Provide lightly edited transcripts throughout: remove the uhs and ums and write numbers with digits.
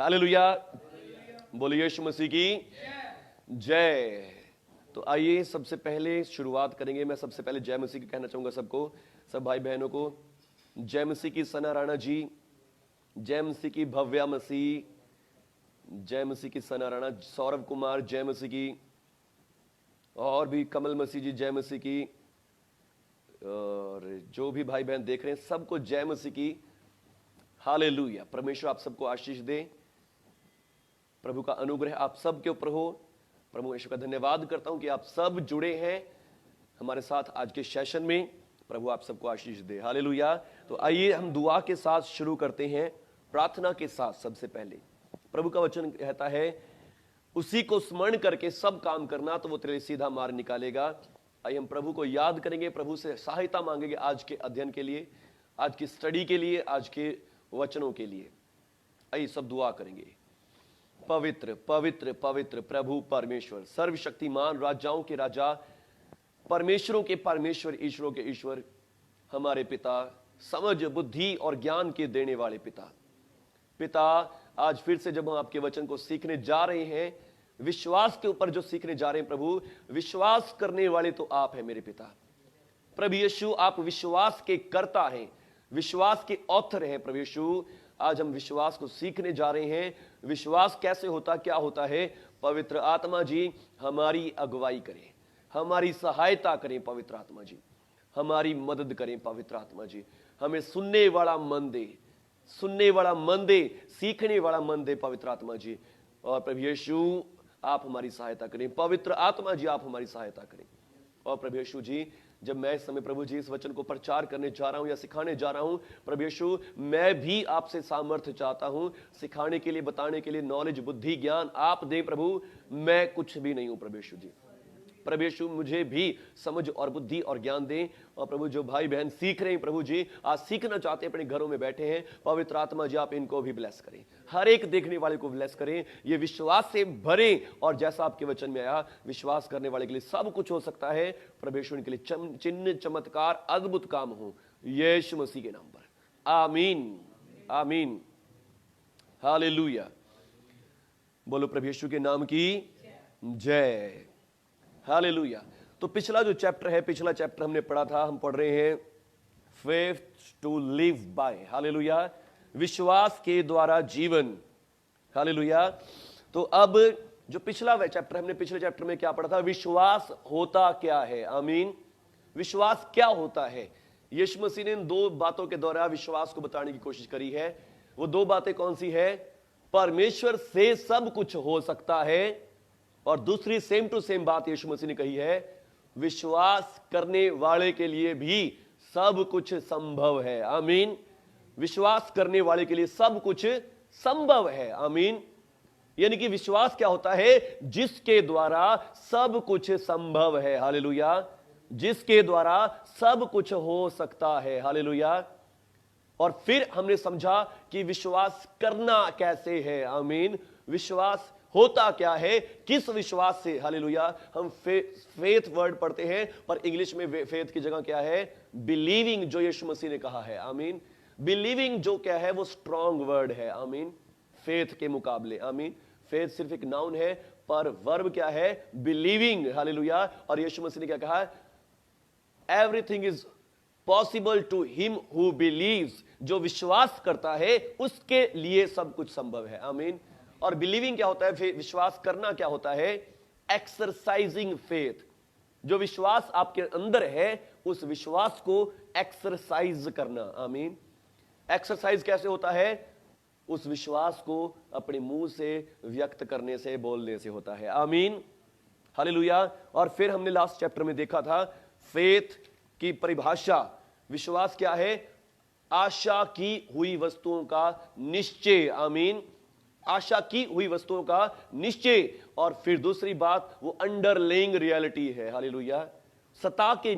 Hallelujah, बोलिए यीशु मसीह की जय। तो आइए सबसे पहले शुरुआत करेंगे। मैं सबसे पहले जय मसीह की कहना चाहूंगा सबको, सब भाई बहनों को। जय मसीह की सना राणा जी, जय मसीह की भव्या मसीह, जय मसीह की सना राणा, सौरभ कुमार जय मसीह की, और भी कमल मसीह जी जय मसीह की, और जो भी भाई बहन देख रहे हैं सबको जय मसीह की। हालेलुया। परमेश्वर आप सबको आशीष दे, प्रभु का अनुग्रह आप सब के ऊपर हो। प्रभु यीशु का धन्यवाद करता हूं कि आप सब जुड़े हैं हमारे साथ आज के सेशन में। प्रभु आप सबको आशीष दे। हालेलुया। तो आइए हम दुआ के साथ शुरू करते हैं, प्रार्थना के साथ। सबसे पहले प्रभु का वचन कहता है, उसी को स्मरण करके सब काम करना तो वो तेरे सीधा मार्ग निकालेगा। आइए हम प्रभु को याद करेंगे, प्रभु से सहायता मांगेंगे आज के अध्ययन के लिए, आज की स्टडी के लिए, आज के वचनों के लिए। आइए सब दुआ करेंगे। पवित्र पवित्र पवित्र प्रभु परमेश्वर, सर्वशक्तिमान, राजाओं के राजा, परमेश्वरों के परमेश्वर, ईश्वरों के ईश्वर, हमारे पिता, समझ बुद्धि और ज्ञान के देने वाले पिता। पिता, आज फिर से जब हम आपके वचन को सीखने जा रहे हैं, विश्वास के ऊपर जो सीखने जा रहे हैं प्रभु, विश्वास करने वाले तो आप हैं मेरे पिता। प्रभु यीशु, आप विश्वास के कर्ता हैं, विश्वास के ऑथर हैं। प्रभु यीशु, आज हम विश्वास को सीखने जा रहे हैं। विश्वास कैसे होता, क्या होता है। पवित्र आत्मा जी हमारी अगुवाई करें, हमारी सहायता करें। पवित्र आत्मा जी हमारी मदद करें। पवित्र आत्मा जी हमें सुनने वाला मन दे, सुनने वाला मन दे, सीखने वाला मन दे। पवित्र आत्मा जी, और प्रभु यीशु आप हमारी सहायता करें। पवित्र आत्मा जी आप हमारी सहायता करें। और प्रभु यीशु जी, जब मैं इस समय प्रभु जी इस वचन को प्रचार करने जा रहा हूं या सिखाने जा रहा हूं, प्रभु यीशु मैं भी आपसे सामर्थ्य चाहता हूं सिखाने के लिए, बताने के लिए। नॉलेज, बुद्धि, ज्ञान आप दें प्रभु, मैं कुछ भी नहीं हूं। प्रभु यीशु जी, प्रभु यीशु मुझे भी समझ और बुद्धि और ज्ञान दें। और प्रभु जो भाई बहन सीख रहे हैं प्रभु जी, आज सीखना चाहते हैं, अपने घरों में बैठे हैं, पवित्र आत्मा जी आप इनको भी ब्लेस करें, हर एक देखने वाले को ब्लेस करें। ये विश्वास से भरे, और जैसा आपके वचन में आया, विश्वास करने वाले के लिए सब कुछ हो सकता है। प्रभु यीशु के लिए चिन्ह, चमत्कार, अद्भुत काम हो, यीशु मसीह के नाम पर। आमीन आमीन। हालेलुया। बोलो प्रभु यीशु के नाम की जय। हालेलुया। तो पिछला जो चैप्टर है, पिछला चैप्टर हमने पढ़ा था, हम पढ़ रहे हैं फेथ टू लिव बाय। हालेलुया, विश्वास के द्वारा जीवन। हालेलुया। तो अब जो पिछला चैप्टर, हमने पिछले चैप्टर में क्या पढ़ा था, विश्वास होता क्या है। आमीन। विश्वास क्या होता है। यीशु मसीह ने इन दो बातों के द्वारा विश्वास को बताने की कोशिश करी है। वो दो बातें कौन सी है। परमेश्वर से सब कुछ हो सकता है, और दूसरी सेम टू सेम बात यीशु मसीह ने कही है, विश्वास करने वाले के लिए भी सब कुछ संभव है। आमीन। विश्वास करने वाले के लिए सब कुछ संभव है। आमीन। यानी कि विश्वास क्या होता है, जिसके द्वारा सब कुछ संभव है। हालेलुया। जिसके द्वारा सब कुछ हो सकता है। हालेलुया। और फिर हमने समझा कि विश्वास करना कैसे है। आमीन। विश्वास होता क्या है, किस विश्वास से। हालेलुया। हम फेथ वर्ड पढ़ते हैं, पर इंग्लिश में फेथ की जगह क्या है, बिलीविंग, जो यीशु मसीह ने कहा है। आमीन। बिलीविंग जो क्या है, वो स्ट्रॉन्ग वर्ड है। आमीन। फेथ के मुकाबले। आमीन। फेथ सिर्फ एक नाउन है, पर वर्ब क्या है, बिलीविंग। हालेलुया। और यीशु मसीह ने क्या कहा, everything is possible to him who believes. जो विश्वास करता है उसके लिए सब कुछ संभव है। आमीन। और बिलीविंग क्या होता है, विश्वास करना क्या होता है, एक्सरसाइजिंग फेथ। जो विश्वास आपके अंदर है, उस विश्वास को एक्सरसाइज करना। आमीन। एक्सरसाइज कैसे होता है, उस विश्वास को अपने मुंह से व्यक्त करने से, बोलने से होता है। आमीन। हालेलुया। और फिर हमने लास्ट चैप्टर में देखा था फेथ की परिभाषा। विश्वास क्या है, आशा की हुई वस्तुओं का निश्चय। आमीन। आशा की हुई वस्तुओं का निश्चय। और फिर दूसरी बात, वो अंडरलेइंग रियलिटी है। हालेलुया। सतह के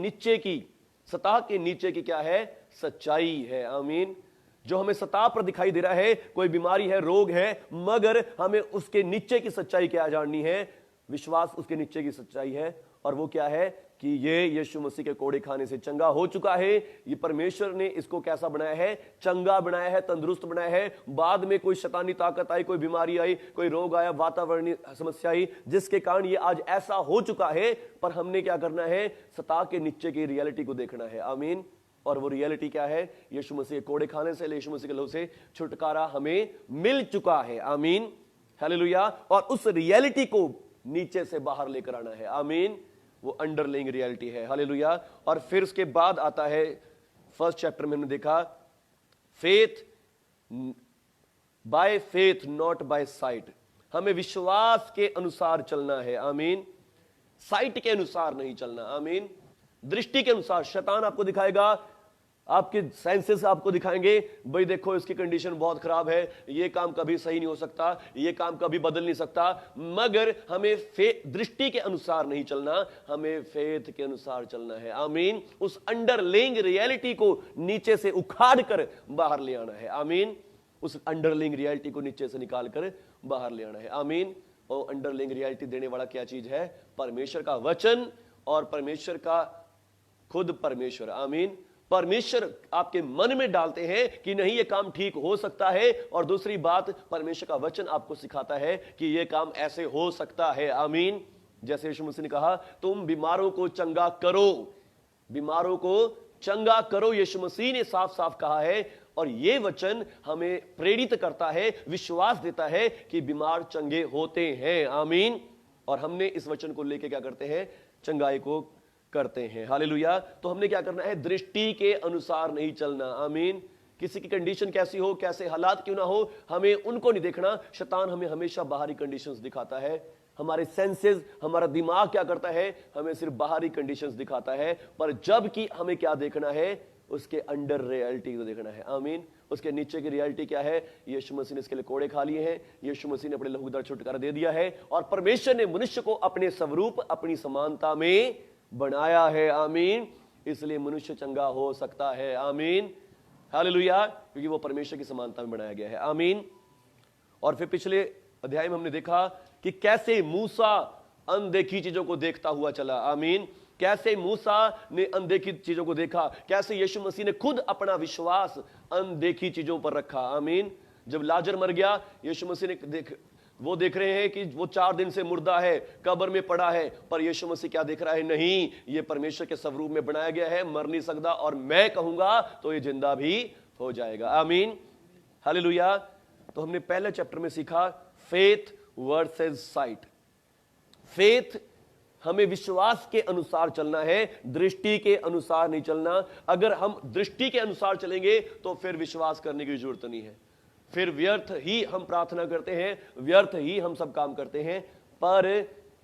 नीचे की क्या है, सच्चाई है। आमीन। जो हमें सतह पर दिखाई दे रहा है, कोई बीमारी है, रोग है, मगर हमें उसके नीचे की सच्चाई क्या जाननी है। विश्वास उसके नीचे की सच्चाई है, और वो क्या है, कि ये यीशु मसीह के कोड़े खाने से चंगा हो चुका है। ये परमेश्वर ने इसको कैसा बनाया है? चंगा बनाया है, तंदुरुस्त बनाया है। बाद में कोई शैतानी ताकत आई, कोई बीमारी आई, कोई रोग आया, वातावरणीय समस्या आई, जिसके कारण ये आज ऐसा हो चुका है। पर हमने क्या करना है? सता के नीचे की रियलिटी को देखना है। आमीन। और वो रियलिटी क्या है? यीशु मसीह के कोड़े खाने से, यीशु मसीह के लहू से छुटकारा हमें मिल चुका है। आमीन, हालेलुया। और उस रियलिटी को नीचे से बाहर लेकर आना है। आमीन। वो अंडरलाइंग रियलिटी है। हालेलुया। और फिर उसके बाद आता है फर्स्ट चैप्टर में हमने देखा, faith by faith not by sight. हमें विश्वास के अनुसार चलना है। आमीन। साइट के अनुसार नहीं चलना। आमीन। दृष्टि के अनुसार शैतान आपको दिखाएगा, आपके सेंसेस आपको दिखाएंगे, भाई देखो इसकी कंडीशन बहुत खराब है, ये काम कभी सही नहीं हो सकता, ये काम कभी बदल नहीं सकता। मगर हमें दृष्टि के अनुसार नहीं चलना, हमें फेथ के अनुसार चलना है। आमीन। उस अंडरलिंग रियलिटी को नीचे से उखाड़ कर बाहर ले आना है। आमीन। उस अंडरलिंग रियलिटी को नीचे से निकाल कर बाहर ले आना है। आमीन। और अंडरलिंग रियलिटी देने वाला क्या चीज है? परमेश्वर का वचन और परमेश्वर का खुद परमेश्वर। आमीन। परमेश्वर आपके मन में डालते हैं कि नहीं ये काम ठीक हो सकता है, और दूसरी बात परमेश्वर का वचन आपको सिखाता है कि ये काम ऐसे हो सकता है। आमीन। जैसे यीशु मसीह ने कहा, तुम बीमारों को चंगा करो, बीमारों को चंगा करो। यीशु मसीह ने साफ साफ कहा है, और ये वचन हमें प्रेरित करता है, विश्वास देता है कि बीमार चंगे होते हैं। आमीन। और हमने इस वचन को लेके क्या करते हैं? चंगाई को करते हैं। हालेलुया। तो हमने क्या करना है? दृष्टि के अनुसार नहीं चलना। आमीन। किसी की कंडीशन कैसी हो, कैसे हालात क्यों ना हो, हमें उनको नहीं देखना। शैतान हमें हमेशा बाहरी कंडीशंस दिखाता है। हमारे सेंसेस, हमारा दिमाग क्या करता है? हमें सिर्फ बाहरी कंडीशंस दिखाता है। पर जब कि हमें क्या देखना है? उसके अंडर रियलिटी को देखना है। आमीन। उसके नीचे की रियलिटी क्या है? यीशु मसीह ने इसके लिए कोड़े खा लिए हैं, यीशु मसीह ने अपने लहू द्वारा छुटकारा दे दिया है, और परमेश्वर ने मनुष्य को अपने स्वरूप, अपनी समानता में बनाया है। आमीन। इसलिए मनुष्य चंगा हो सकता है। आमीन, हालेलुया, क्योंकि वो परमेश्वर की समानता में बनाया गया है। आमीन। और फिर पिछले अध्याय में हमने देखा कि कैसे मूसा अनदेखी चीजों को देखता हुआ चला। आमीन। कैसे मूसा ने अनदेखी चीजों को देखा, कैसे यीशु मसीह ने खुद अपना विश्वास अनदेखी चीजों पर रखा। आमीन। जब लाजर मर गया, यीशु मसीह ने वो देख रहे हैं कि वो 4 दिन से मुर्दा है, कब्र में पड़ा है, पर यीशु मसीह क्या देख रहा है? नहीं, ये परमेश्वर के स्वरूप में बनाया गया है, मर नहीं सकता, और मैं कहूंगा तो ये जिंदा भी हो जाएगा। आमीन, हालेलुया। तो हमने पहले चैप्टर में सीखा फेथ वर्सेस साइट। फेथ, हमें विश्वास के अनुसार चलना है, दृष्टि के अनुसार नहीं चलना। अगर हम दृष्टि के अनुसार चलेंगे तो फिर विश्वास करने की जरूरत नहीं है, फिर व्यर्थ ही हम प्रार्थना करते हैं, व्यर्थ ही हम सब काम करते हैं। पर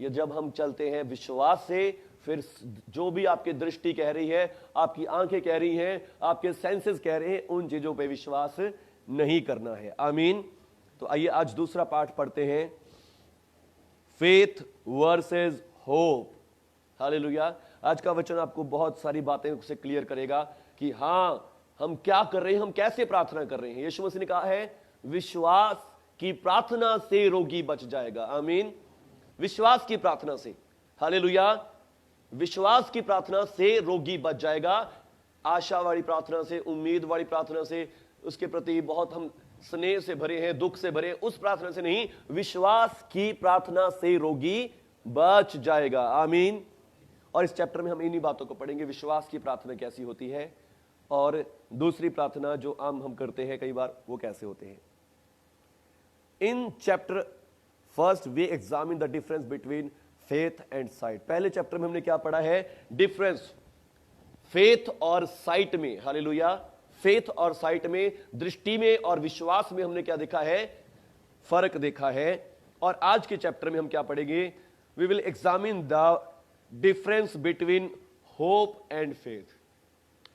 ये जब हम चलते हैं विश्वास से, फिर जो भी आपकी दृष्टि कह रही है, आपकी आंखें कह रही हैं, आपके सेंसेस कह रहे हैं, उन चीजों पे विश्वास नहीं करना है। आमीन। तो आइए आज दूसरा पाठ पढ़ते हैं, फेथ वर्सेस होप। हालेलुया। आज का वचन आपको बहुत सारी बातें से क्लियर करेगा कि हां, हम क्या कर रहे हैं, हम कैसे प्रार्थना कर रहे हैं। यीशु मसीह ने कहा है, विश्वास की प्रार्थना से रोगी बच जाएगा। आमीन। विश्वास की प्रार्थना से, हालेलुया, विश्वास की प्रार्थना से रोगी बच जाएगा। आशा वाली प्रार्थना से, उम्मीद वाली प्रार्थना से, उसके प्रति बहुत हम स्नेह से भरे हैं, दुख से भरे, उस प्रार्थना से नहीं, विश्वास की प्रार्थना से रोगी बच जाएगा। आमीन। और इस चैप्टर में हम इन्हीं बातों को पढ़ेंगे, विश्वास की प्रार्थना कैसी होती है, और दूसरी प्रार्थना जो आम हम करते हैं कई बार, वो कैसे होते हैं। In chapter first we examine the difference between faith and sight. पहले चैप्टर में हमने क्या पढ़ा है? डिफरेंस फेथ और साइट में। हालेलुया। फेथ और साइट में, दृष्टि में और विश्वास में हमने क्या देखा है? फर्क देखा है। और आज के चैप्टर में हम क्या पढ़ेंगे? We will examine the difference between hope and faith.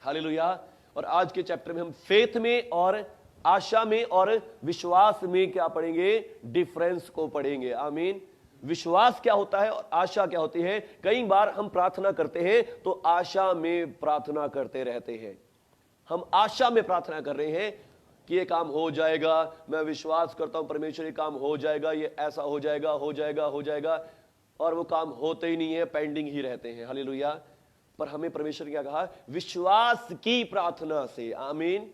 हालेलुया। और आज के चैप्टर में हम फेथ में और आशा में और विश्वास में क्या पढ़ेंगे? डिफरेंस को पढ़ेंगे। आमीन। विश्वास क्या होता है और आशा क्या होती है? कई बार हम प्रार्थना करते हैं तो आशा में प्रार्थना करते रहते हैं। हम आशा में प्रार्थना कर रहे हैं कि ये काम हो जाएगा, मैं विश्वास करता हूं परमेश्वर ये काम हो जाएगा, ये ऐसा हो जाएगा, हो जाएगा, हो जाएगा। और वो काम होते ही नहीं है, पेंडिंग ही रहते हैं। हालेलुया। पर हमें परमेश्वर ने क्या कहा? विश्वास की प्रार्थना से। आमीन।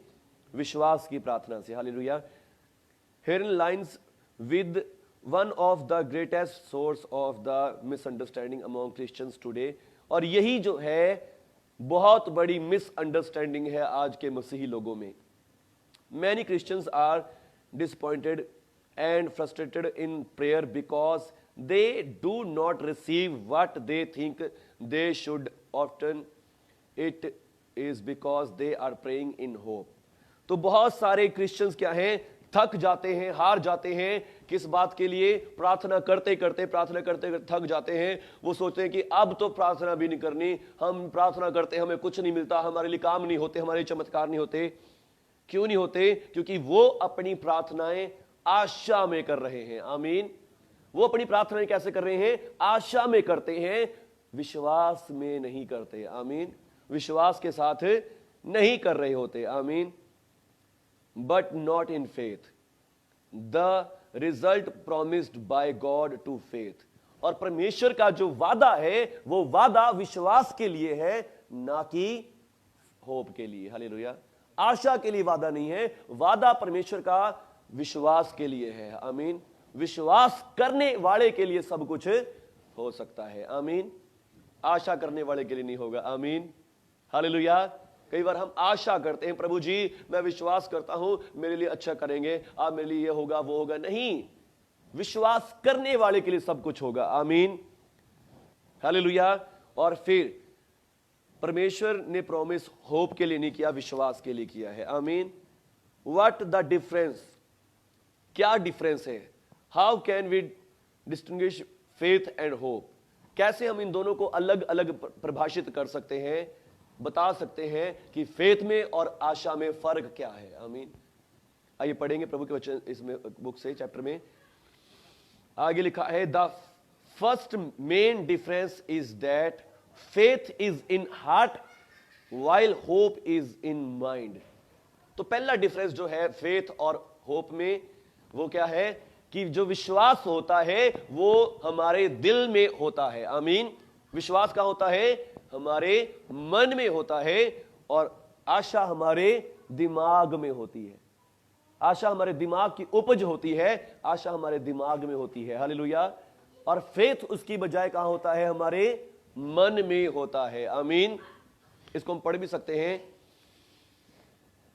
विश्वास की प्रार्थना से। Hallelujah. Herein lies with one of the greatest source of the misunderstanding among Christians today। और यही जो है बहुत बड़ी मिसअंडरस्टैंडिंग है आज के मसीही लोगों में। Many Christians are disappointed and frustrated in prayer because they do not receive what they think they should। Often it is because they are praying in hope। तो बहुत सारे क्रिश्चियंस क्या हैं? थक जाते हैं, हार जाते हैं। किस बात के लिए? प्रार्थना करते करते थक जाते हैं। वो सोचते हैं कि अब तो प्रार्थना भी नहीं करनी, हम प्रार्थना करते हमें कुछ नहीं मिलता, हमारे लिए काम नहीं होते, हमारे चमत्कार नहीं होते। क्यों नहीं होते? क्योंकि वो अपनी प्रार्थनाएं आशा में कर रहे हैं। आमीन। वो अपनी प्रार्थनाएं कैसे कर रहे हैं? आशा में करते हैं, विश्वास में नहीं करते। आमीन। विश्वास के साथ नहीं कर रहे होते। आमीन। But not in faith the result promised by God to faith. और परमेश्वर का जो वादा है वो वादा विश्वास के लिए है, ना कि होप के लिए। हालेलुया। आशा के लिए वादा नहीं है, वादा परमेश्वर का विश्वास के लिए है। आमीन। विश्वास करने वाले के लिए सब कुछ हो सकता है। आमीन। आशा करने वाले के लिए नहीं होगा। आमीन। हालेलुया। कई बार हम आशा करते हैं, प्रभु जी मैं विश्वास करता हूं मेरे लिए अच्छा करेंगे, आप मेरे लिए ये होगा वो होगा। नहीं, विश्वास करने वाले के लिए सब कुछ होगा। आमीन। हालेलुया। और फिर परमेश्वर ने प्रॉमिस होप के लिए नहीं किया, विश्वास के लिए किया है। आमीन। What the difference? क्या डिफरेंस है? How can we distinguish faith and hope? कैसे हम इन दोनों को अलग अलग परिभाषित कर सकते हैं, बता सकते हैं कि फेथ में और आशा में फर्क क्या है। आमीन। आइए पढ़ेंगे प्रभु के वचन इसमें बुक से, चैप्टर में आगे लिखा है, the first main difference is that faith is in heart while hope is in mind. तो पहला डिफरेंस जो है फेथ और होप में, वो क्या है? कि जो विश्वास होता है वो हमारे दिल में होता है। आमीन। विश्वास कहां होता है? हमारे मन में होता है। और आशा हमारे दिमाग में होती है। आशा हमारे दिमाग की उपज होती है, आशा हमारे दिमाग में होती है। हालेलुया। और फेथ उसकी बजाय कहां होता है? हमारे मन में होता है। आमीन। इसको हम पढ़ भी सकते हैं,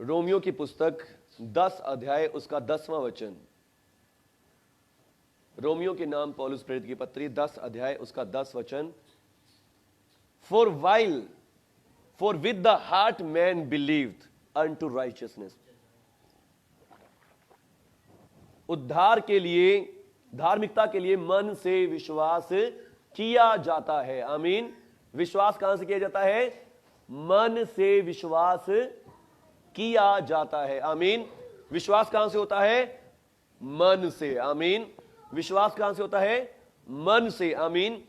रोमियो की पुस्तक 10 अध्याय उसका 10वां वचन। रोमियो के नाम पौलुस प्रेरित की पत्री 10 अध्याय उसका 10 वचन। For with the heart man believed unto righteousness। उद्धार के लिए, धार्मिकता के लिए मन से विश्वास किया जाता है। आमीन। विश्वास कहां से किया जाता है? मन से विश्वास किया जाता है। आमीन। विश्वास कहां से होता है? मन से। आमीन। विश्वास कहां से होता है? मन से। आमीन।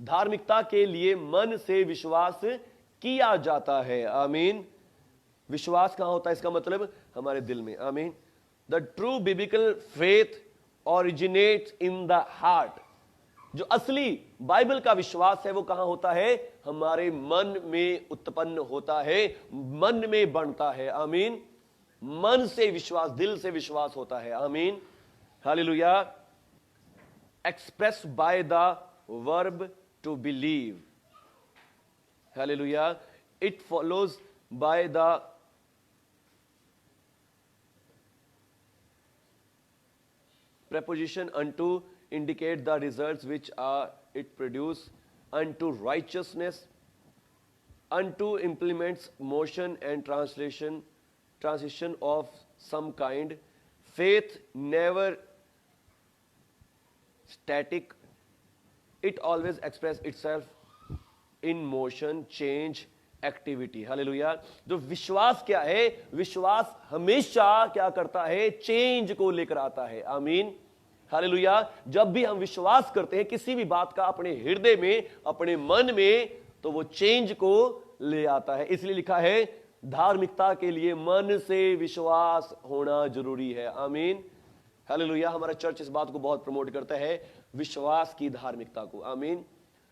धार्मिकता के लिए मन से विश्वास किया जाता है। आमीन। विश्वास कहां होता है? इसका मतलब हमारे दिल में। आमीन। The true biblical faith originates in the heart. जो असली बाइबल का विश्वास है वो कहां होता है? हमारे मन में उत्पन्न होता है, मन में बनता है। आमीन। मन से विश्वास, दिल से विश्वास होता है। आमीन। हालेलुया। Express by the verb to believe. हालेलुया। It follows by the preposition unto indicate the results which are it produce, unto righteousness, unto implements motion and transition of some kind. Faith never static, it always express itself in motion, change, activity. Hallelujah. जो विश्वास क्या है? विश्वास हमेशा क्या करता है? Change को लेकर आता है। आमीन। हालेलुया। जब भी हम विश्वास करते हैं किसी भी बात का अपने हृदय में, अपने मन में, तो वो चेंज को ले आता है। इसलिए लिखा है धार्मिकता के लिए मन से विश्वास होना जरूरी है। आमीन। हालेलुया। हमारा चर्च इस बात को बहुत प्रमोट करता है, विश्वास की धार्मिकता को। आमीन।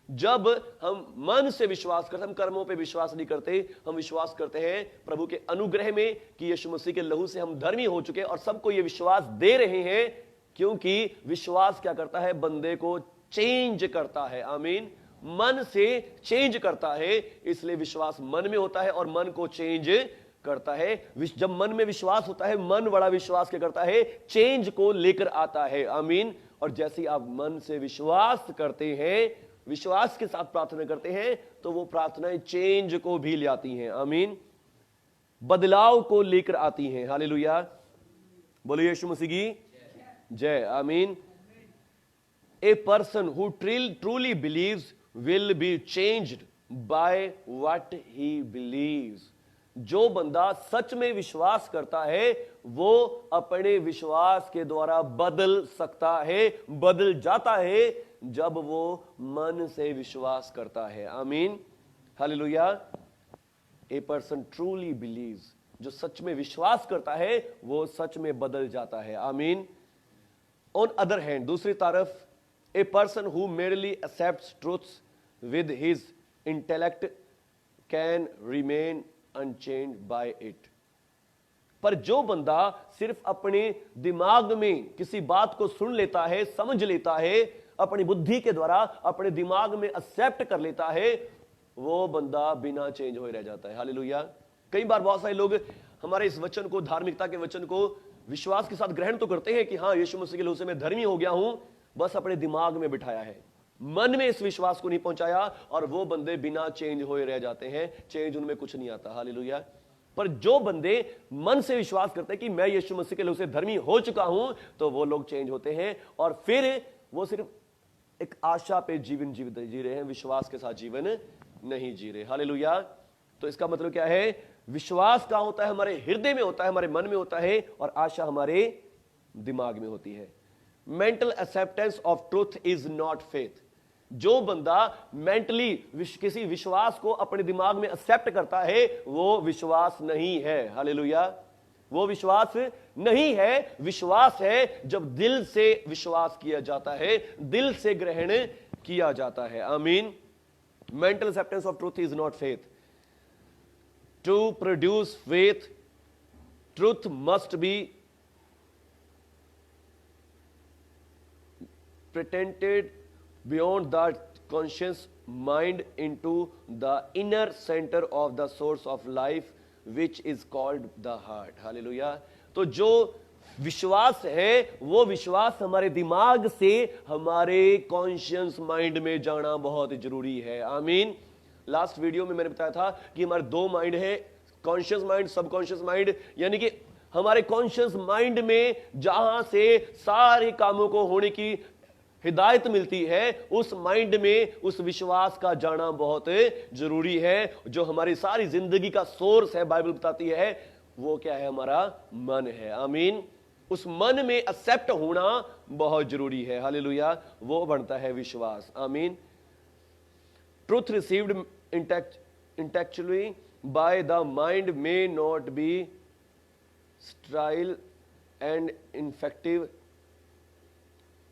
जब हम मन से विश्वास करते, हम कर्मों पे विश्वास नहीं करते, हम विश्वास करते हैं प्रभु के अनुग्रह में कि यीशु मसीह के लहू से हम धर्मी हो चुके और सबको ये विश्वास दे रहे हैं, क्योंकि विश्वास क्या करता है, बंदे को चेंज करता है। आमीन। मन से चेंज करता है, इसलिए विश्वास मन में होता है और मन को चेंज करता है। जब मन में विश्वास होता है, मन बड़ा विश्वास क्या करता है, चेंज को लेकर आता है। आमीन। और जैसे ही आप मन से विश्वास करते हैं, विश्वास के साथ प्रार्थना करते हैं, तो वो प्रार्थनाएं चेंज को भी ले आती हैं। आमीन। बदलाव को लेकर आती हैं। हालेलुया। बोलिए यीशु मसीह की जय। आमीन। A person who truly believes will be changed by what he believes. जो बंदा सच में विश्वास करता है, वो अपने विश्वास के द्वारा बदल सकता है, बदल जाता है, जब वो मन से विश्वास करता है। आमीन। हालेलुया। ए पर्सन ट्रूली बिलीव्स, जो सच में विश्वास करता है, वो सच में बदल जाता है। आमीन। ऑन अदर हैंड, दूसरी तरफ, a person who merely accepts truths with his intellect can remain unchanged by it. पर जो बंदा सिर्फ अपने दिमाग में किसी बात को सुन लेता है, समझ लेता है, अपनी बुद्धि के द्वारा अपने दिमाग में एक्सेप्ट कर लेता है, वो बंदा बिना चेंज हुए रह जाता है। हालेलुया। कई बार बहुत सारे लोग हमारे इस वचन को, धार्मिकता के वचन को विश्वास के साथ ग्रहण तो करते हैं कि हाँ, यीशु मसीह के लहू से मैं धर्मी हो गया हूं, बस अपने दिमाग में बिठाया है, मन में इस विश्वास को नहीं पहुंचाया, और वो बंदे बिना चेंज हुए रह जाते हैं, चेंज उनमें कुछ नहीं आता। हालेलुया। पर जो बंदे मन से विश्वास करते हैं कि मैं यीशु मसीह के लहू से धर्मी हो चुका हूं, तो वो लोग चेंज होते हैं, और फिर वो सिर्फ एक आशा पे जीवन जी रहे हैं, विश्वास के साथ जीवन नहीं जी रहे। हालेलुया। तो इसका मतलब क्या है, विश्वास कहां होता है, हमारे हृदय में होता है, हमारे मन में होता है, और आशा हमारे दिमाग में होती है। Mental acceptance of truth is not faith. जो बंदा मेंटली किसी विश्वास को अपने दिमाग में एक्सेप्ट करता है, वो विश्वास नहीं है। हालेलुया। वो विश्वास नहीं है। विश्वास है जब दिल से विश्वास किया जाता है, दिल से ग्रहण किया जाता है। आमीन। Mental acceptance of truth is not faith. To produce faith, truth must be pretended beyond the conscious mind into the inner center of the source of life which is called the heart. Hallelujah. तो जो विश्वास है, वो विश्वास हमारे दिमाग से हमारे कॉन्शियस माइंड में जाना बहुत जरूरी है। आमीन। लास्ट वीडियो में मैंने बताया था कि हमारे दो माइंड है, कॉन्शियस माइंड, सबकॉन्शियस माइंड। यानी कि हमारे कॉन्शियस माइंड में जहां से सारे कामों को होने की हिदायत मिलती है, उस माइंड में उस विश्वास का जाना बहुत जरूरी है। जो हमारी सारी जिंदगी का सोर्स है, बाइबल बताती है, वो क्या है, हमारा मन है। आमीन। उस मन में एक्सेप्ट होना बहुत जरूरी है। हालेलुया। वो बनता है विश्वास। आमीन। Truth received intellectually by the mind may not be style and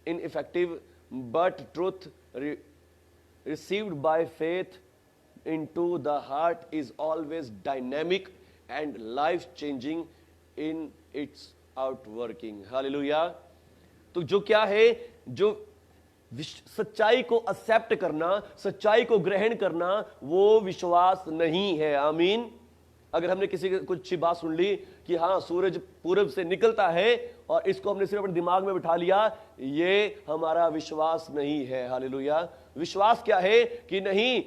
ineffective, but truth received by faith into the heart is always dynamic and life changing in its outworking. Hallelujah. तो जो क्या है, जो सच्चाई को एक्सेप्ट करना, सच्चाई को ग्रहण करना, वो विश्वास नहीं है। आमीन। अगर हमने किसी की कुछ बात सुन ली कि हाँ, सूरज पूरब से निकलता है, और इसको हमने सिर्फ अपने दिमाग में बिठा लिया, ये हमारा विश्वास नहीं है। हालेलुया। विश्वास क्या है कि नहीं,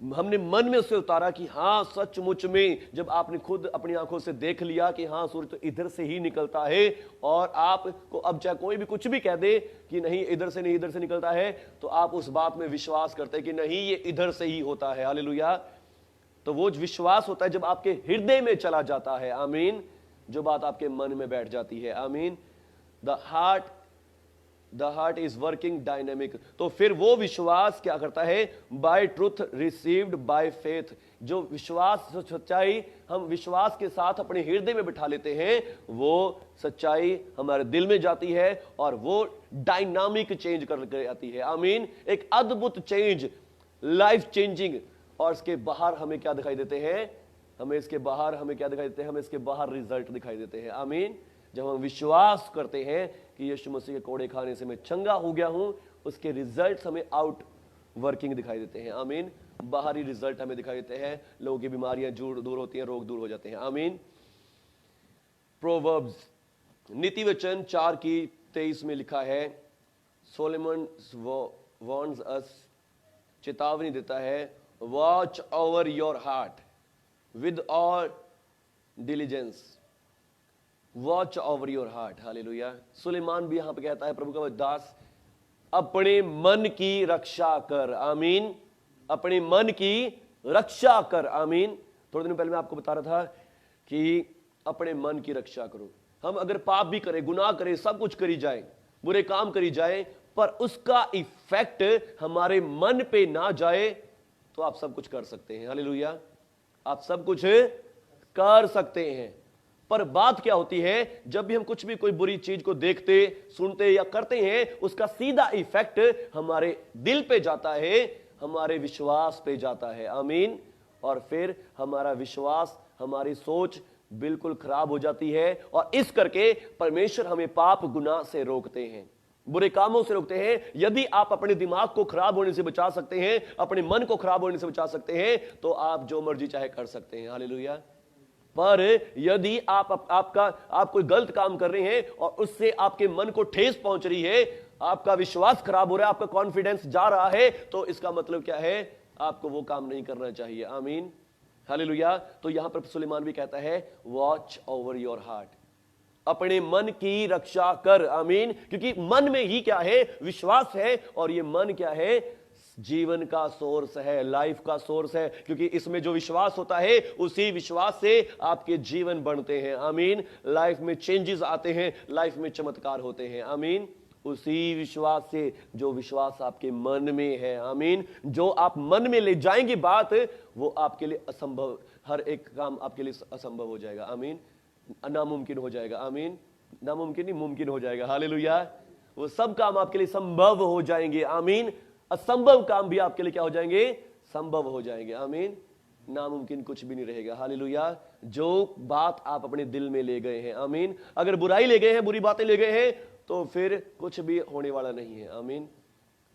हमने मन में उसे उतारा कि हाँ, सचमुच में जब आपने खुद अपनी आंखों से देख लिया कि हाँ, सूरज तो इधर से ही निकलता है, और आपको अब चाहे कोई भी कुछ भी कह दे कि नहीं, इधर से नहीं, इधर से निकलता है, तो आप उस बात में विश्वास करते हैं कि नहीं, ये इधर से ही होता है। हालेलुया। तो वो विश्वास होता है जब आपके हृदय में चला जाता है। आमीन। जो बात आपके मन में बैठ जाती है। आमीन। The heart the heart is working dynamic. तो फिर वो विश्वास क्या करता है? By truth received by faith. जो विश्वास, जो सच्चाई हम विश्वास के साथ अपने हृदय में बिठा लेते हैं, वो सच्चाई हमारे दिल में जाती है और वो डायनामिक चेंज कर आती है। आमीन। एक अद्भुत चेंज, लाइफ चेंजिंग। और इसके बाहर हमें क्या दिखाई देते हैं? हमें इसके बाहर हमें क्या दिखाई देते हैं? हमें इसके बाहर रिजल्ट दिखाई देते हैं। आमीन। जब हम विश्वास करते हैं कि यीशु मसीह के कोड़े खाने से मैं चंगा हो गया हूं, उसके रिजल्ट हमें आउट वर्किंग दिखाई देते हैं। आमीन। बाहरी रिजल्ट हमें दिखाई देते हैं, लोगों की बीमारियां दूर होती हैं, रोग दूर हो जाते हैं। आमीन। प्रोवर्ब्स, नीति वचन 4:23 में लिखा है, सोलोमन वार्न्स अस, चेतावनी देता है, watch over your heart with all diligence. Watch over your heart. हालेलुया। सुलेमान भी यहां पे कहता है, प्रभु का दास, अपने मन की रक्षा कर। आमीन। अपने मन की रक्षा कर। आमीन। थोड़े दिन पहले मैं आपको बता रहा था कि अपने मन की रक्षा करो। हम अगर पाप भी करें, गुनाह करें, सब कुछ करी जाए, बुरे काम करी जाए, पर उसका इफेक्ट हमारे मन पे ना जाए, तो आप सब कुछ कर सकते हैं। हालेलुया। आप सब कुछ कर सकते हैं। पर बात क्या होती है, जब भी हम कुछ भी कोई बुरी चीज को देखते, सुनते या करते हैं, उसका सीधा इफेक्ट हमारे दिल पे जाता है, हमारे विश्वास पे जाता है। आमीन। और फिर हमारा विश्वास, हमारी सोच बिल्कुल खराब हो जाती है, और इस करके परमेश्वर हमें पाप गुनाह से रोकते हैं, बुरे कामों से रोकते हैं। यदि आप अपने दिमाग को खराब होने से बचा सकते हैं, अपने मन को खराब होने से बचा सकते हैं, तो आप जो मर्जी चाहे कर सकते हैं। हालेलुया। पर यदि आप कोई गलत काम कर रहे हैं और उससे आपके मन को ठेस पहुंच रही है, आपका विश्वास खराब हो रहा है, आपका कॉन्फिडेंस जा रहा है, तो इसका मतलब क्या है? आपको वो काम नहीं करना चाहिए। आमीन। हालेलुया। तो यहां पर सुलेमान भी कहता है, वॉच ओवर योर हार्ट, अपने मन की रक्षा कर। आमीन। क्योंकि मन में ही क्या है? विश्वास है। और ये मन क्या है? जीवन का सोर्स है, लाइफ का सोर्स है। क्योंकि इसमें जो विश्वास होता है, उसी विश्वास से आपके जीवन बनते हैं। आमीन। लाइफ में चेंजेस आते हैं, लाइफ में चमत्कार होते हैं। आमीन। उसी विश्वास से, जो विश्वास आपके मन में है। आमीन। जो आप मन में ले जाएंगे बात, वो आपके लिए असंभव, हर एक काम आपके लिए असंभव हो जाएगा। आमीन। नामुमकिन हो जाएगा। आमीन। नामुमकिन नहीं, मुमकिन हो जाएगा। हालेलुया। वो सब काम आपके लिए संभव हो जाएंगे। आमीन। असंभव काम भी आपके लिए क्या हो जाएंगे? संभव हो जाएंगे। आमीन। नामुमकिन कुछ भी नहीं रहेगा। हालेलुया। जो बात आप अपने दिल में ले गए हैं, आमीन, अगर बुराई ले गए हैं, बुरी बातें ले गए हैं, तो फिर कुछ भी होने वाला नहीं है। आमीन।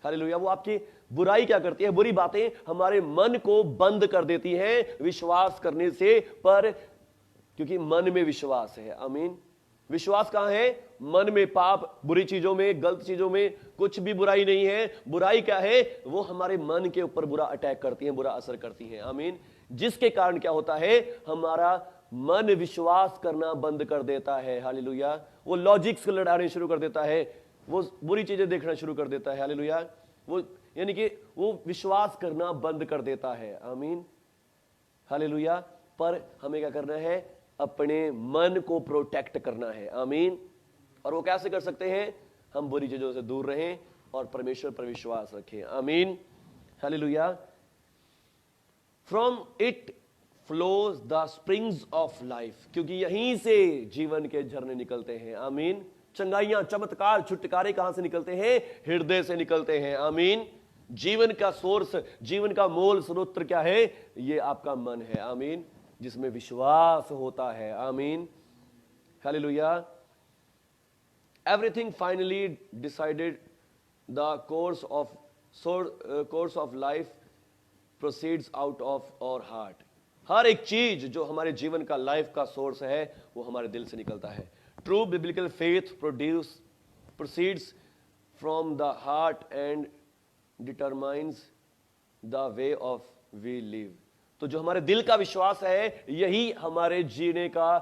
हालेलुया। वो आपकी बुराई क्या करती है? बुरी बातें हमारे मन को बंद कर देती हैं विश्वास करने से, पर क्योंकि मन में विश्वास है। आमीन। विश्वास कहां है? मन में। पाप, बुरी चीजों में, गलत चीजों में कुछ भी बुराई नहीं है। बुराई क्या है? वो हमारे मन के ऊपर बुरा अटैक करती है, बुरा असर करती है। आमीन। जिसके कारण क्या होता है? हमारा मन विश्वास करना बंद कर देता है। हालेलुया। वो लॉजिक्स लड़ाने शुरू कर देता है, वो बुरी चीजें देखना शुरू कर देता है। हालेलुया। वो यानी कि वो विश्वास करना बंद कर देता है। आमीन। हालेलुया। पर हमें क्या करना है? अपने मन को प्रोटेक्ट करना है। आमीन। और वो कैसे कर सकते हैं? हम बुरी चीजों से दूर रहें और परमेश्वर पर विश्वास रखें। आमीन। Hallelujah. From it flows the springs of life, क्योंकि यहीं से जीवन के झरने निकलते हैं। आमीन। चंगाइयां, चमत्कार, छुटकारे कहां से निकलते हैं? हृदय से निकलते हैं। आमीन। जीवन का सोर्स, जीवन का मूल स्रोत क्या है? ये आपका मन है। आमीन। जिसमें विश्वास होता है। आमीन। हालेलुया। Everything finally decided the course of life proceeds out of our heart. हर एक चीज जो हमारे जीवन का, लाइफ का सोर्स है, वो हमारे दिल से निकलता है। True biblical faith proceeds from the heart and determines the way of we live. तो जो हमारे दिल का विश्वास है, यही हमारे जीने का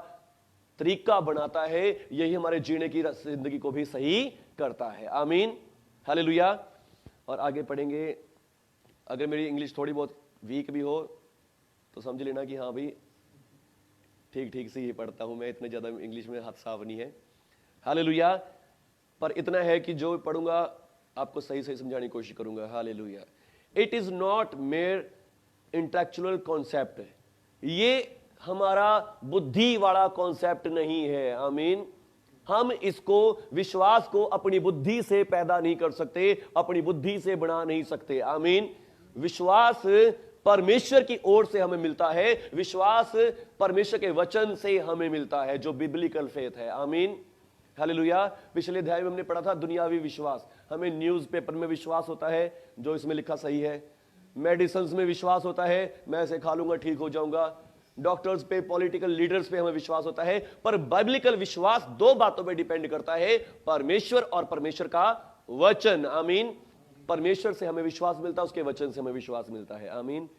तरीका बनाता है, यही हमारे जीने की जिंदगी को भी सही करता है। आमीन। हालेलुया। और आगे पढ़ेंगे। अगर मेरी इंग्लिश थोड़ी बहुत वीक भी हो तो समझ लेना कि हाँ भाई ठीक ठीक से ही पढ़ता हूं मैं, इतने ज्यादा इंग्लिश में हाथ साफ नहीं है। हालेलुया। पर इतना है कि जो पढ़ूंगा आपको सही सही समझाने की कोशिश करूंगा। Hallelujah. It is not mayor intellectual concept, ये हमारा बुद्धि वाला कॉन्सेप्ट नहीं है। आमीन। हम इसको, विश्वास को अपनी बुद्धि से पैदा नहीं कर सकते, अपनी बुद्धि से बना नहीं सकते। आमीन। विश्वास परमेश्वर की ओर से हमें मिलता है, विश्वास परमेश्वर के वचन से हमें मिलता है, जो बिब्लिकल फेथ है। आमीन। हालेलुया। पिछले अध्याय में हमने पढ़ा था दुनियावी विश्वास। हमें न्यूज़पेपर में विश्वास होता है, जो इसमें लिखा सही है। मेडिसिन में विश्वास होता है, मैं इसे खा लूंगा ठीक हो जाऊंगा। डॉक्टर्स पे, पॉलिटिकल लीडर्स पे हमें विश्वास होता है। पर बाइबलिकल विश्वास दो बातों पे डिपेंड करता है, परमेश्वर और परमेश्वर का वचन। आमीन। परमेश्वर से हमें विश्वास मिलता है, उसके वचन से हमें विश्वास मिलता है। आमीन।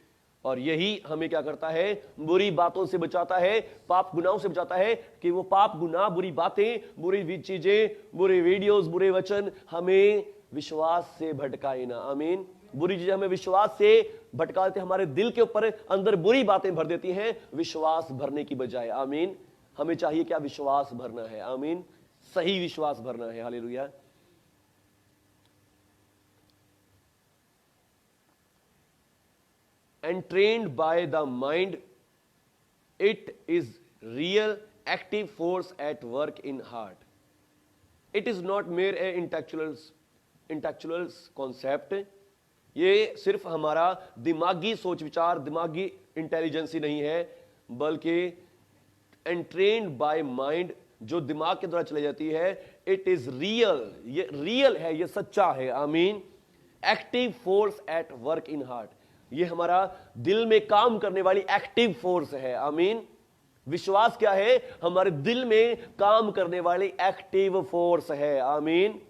और यही हमें क्या करता है, बुरी बातों से बचाता है, पाप गुनाहों से बचाता है, कि वो पाप गुनाह, बुरी बातें, बुरी चीजें, बुरे वीडियोस, बुरे वचन हमें विश्वास से भटकाए ना। आमीन। बुरी चीजें हमें विश्वास से भटकाते, हमारे दिल के ऊपर अंदर बुरी बातें भर देती हैं विश्वास भरने की बजाय। आमीन। हमें चाहिए क्या, विश्वास भरना है। आमीन। सही विश्वास भरना है। Hallelujah. And trained by the mind, it is real active force at work in heart. It is not mere a intellectual concept. ये सिर्फ हमारा दिमागी सोच विचार, दिमागी इंटेलिजेंस ही नहीं है, बल्कि एंट्रेन्ड बाय माइंड, जो दिमाग के द्वारा चलाई जाती है। इट इज रियल, ये रियल है, ये सच्चा है। आमीन। Active force at work in heart, ये हमारा दिल में काम करने वाली एक्टिव फोर्स है। आमीन। विश्वास क्या है, हमारे दिल में काम करने वाली एक्टिव फोर्स है। आमीन।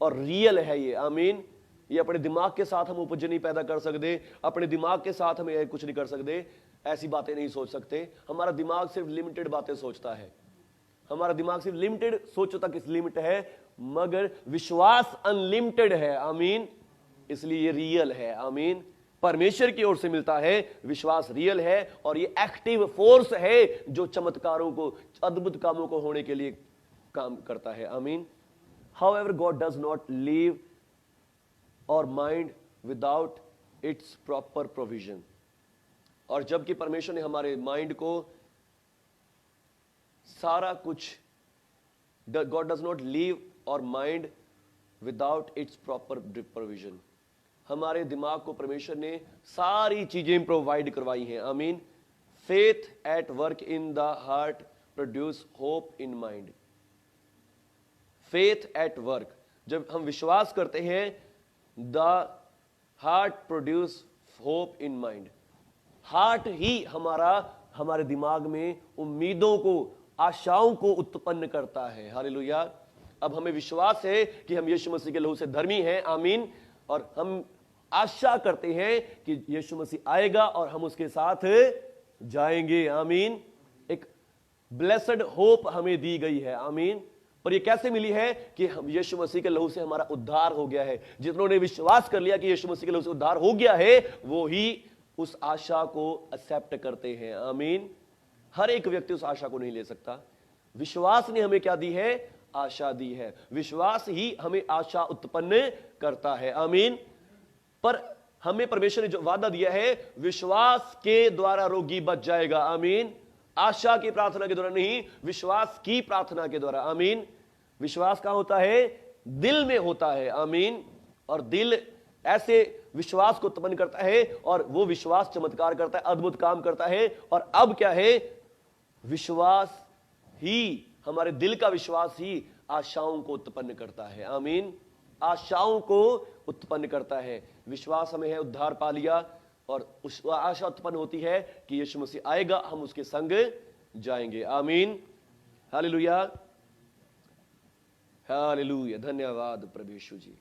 और रियल है ये। आमीन। ये अपने दिमाग के साथ हम उपज नहीं पैदा कर सकते, अपने दिमाग के साथ हम कुछ नहीं कर सकते, ऐसी बातें नहीं सोच सकते। हमारा दिमाग सिर्फ लिमिटेड बातें सोचता है, हमारा दिमाग सिर्फ लिमिटेड सोचो तक इस लिमिट है, मगर विश्वास अनलिमिटेड है। आमीन। इसलिए ये रियल है। आमीन। परमेश्वर की ओर से मिलता है, विश्वास रियल है, और ये एक्टिव फोर्स है जो चमत्कारों को, अद्भुत कामों को होने के लिए काम करता है। आमीन। However God does not leave our mind without its proper provision. और जबकि परमेश्वर ने हमारे माइंड को सारा कुछ, God does not leave our mind without its proper provision, हमारे दिमाग को परमेश्वर ने सारी चीजें प्रोवाइड करवाई हैं। आमीन। Faith at work in the heart produce hope in mind. Faith at work, जब हम विश्वास करते हैं, the heart produce hope in mind. Heart ही हमारे दिमाग में उम्मीदों को, आशाओं को उत्पन्न करता है। हालेलुया। अब हमें विश्वास है कि हम यीशु मसीह के लहू से धर्मी हैं। आमीन। और हम आशा करते हैं कि यीशु मसीह आएगा और हम उसके साथ जाएंगे। आमीन। एक ब्लेसड होप हमें दी गई है। आमीन। पर ये कैसे मिली है कि हम यीशु मसीह के लहू से हमारा उद्धार हो गया है। जितनों ने विश्वास कर लिया कि यीशु मसीह के लहू से उद्धार हो गया है, वो ही उस आशा को एक्सेप्ट करते हैं। आमीन। हर एक व्यक्ति उस आशा को नहीं ले सकता। विश्वास ने हमें क्या दी है, आशा दी है। विश्वास ही हमें आशा उत्पन्न करता है। आमीन। पर हमें परमेश्वर ने जो वादा दिया है, विश्वास के द्वारा रोगी बच जाएगा। आमीन। आशा की प्रार्थना के द्वारा नहीं, विश्वास की प्रार्थना के द्वारा। आमीन। विश्वास कहां होता है, दिल में होता है। आमीन। और दिल ऐसे विश्वास को उत्पन्न करता है, और वो विश्वास चमत्कार करता है, अद्भुत काम करता है। और अब क्या है, विश्वास ही, हमारे दिल का विश्वास ही आशाओं को उत्पन्न करता है। आमीन। आशाओं को उत्पन्न करता है। विश्वास हमें है, उद्धार पा लिया, और उस आशा उत्पन्न होती है कि यीशु मसीह आएगा, हम उसके संग जाएंगे। आमीन। हालेलुया। हालेलुया। धन्यवाद प्रभु Yishu ji.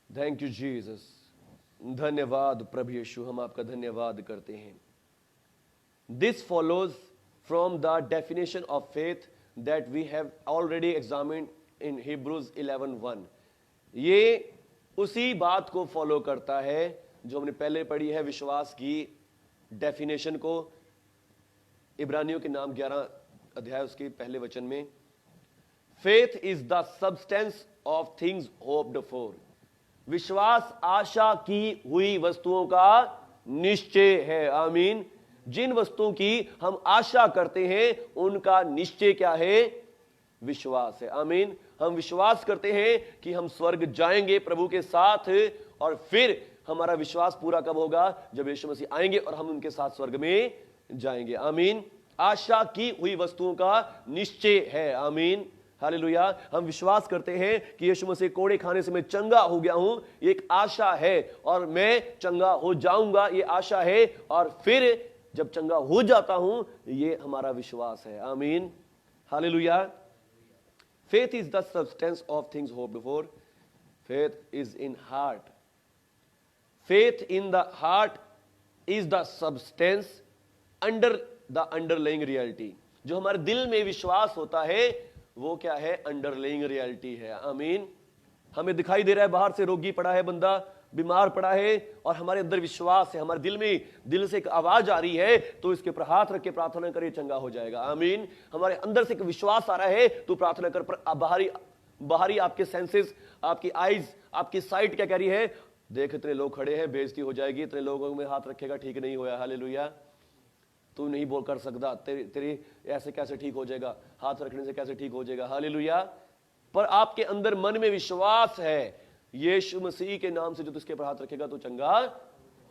Thank you Jesus. धन्यवाद प्रभु यीशु, हम आपका धन्यवाद करते हैं। This follows from the definition of faith that we have already examined in Hebrews 11:1। ये उसी बात को फॉलो करता है जो हमने पहले पढ़ी है, विश्वास की डेफिनेशन को, इब्रानियों के नाम 11 अध्याय उसके पहले वचन में। Faith is the substance of things hoped for. विश्वास आशा की हुई वस्तुओं का निश्चय है। आमीन। जिन वस्तुओं की हम आशा करते हैं उनका निश्चय क्या है? विश्वास है। आमीन। हम विश्वास करते हैं कि हम स्वर्ग जाएंगे प्रभु के साथ, और फिर हमारा विश्वास पूरा कब होगा? जब यीशु मसीह आएंगे और हम उनके साथ स्वर्ग में जाएंगे। आमीन। आशा की हुई वस्तुओं का निश्चय है। आमीन। हालेलुया। हम विश्वास करते हैं कि यीशु मसीह कोड़े खाने से मैं चंगा हो गया हूं, ये एक आशा है, और मैं चंगा हो जाऊंगा, ये आशा है, और फिर जब चंगा हो जाता हूं, ये हमारा विश्वास है। आमीन। Hallelujah. Faith is the substance of things hoped for. Faith is in heart. Faith in the heart is the substance under the underlying reality. जो हमारे दिल में विश्वास होता है वो क्या है? अंडरलाइंग रियलिटी है। आमीन। हमें दिखाई दे रहा है बाहर से रोगी पड़ा है, बंदा बीमार पड़ा है, और हमारे अंदर विश्वास है, हमारे दिल में दिल से एक आवाज आ रही है, तो इसके ऊपर हाथ रख के प्रार्थना करिए, चंगा हो जाएगा। आमीन। हमारे अंदर से एक विश्वास आ रहा है तो प्रार्थना कर। पर बाहरी आपके सेंसेस, आपकी आईज, आपकी साइट क्या कह रही है? देख इतने लोग खड़े हैं, बेइज्जती हो जाएगी, इतने लोगों में हाथ रखेगा, ठीक नहीं होया। हालेलुया। तू नहीं बोल कर सकता, तेरी ऐसे कैसे ठीक हो जाएगा, हाथ रखने से कैसे ठीक हो जाएगा। हालेलुया। पर आपके अंदर मन में विश्वास है, यीशु मसीह के नाम से जो तुझके पर हाथ रखेगा तो चंगा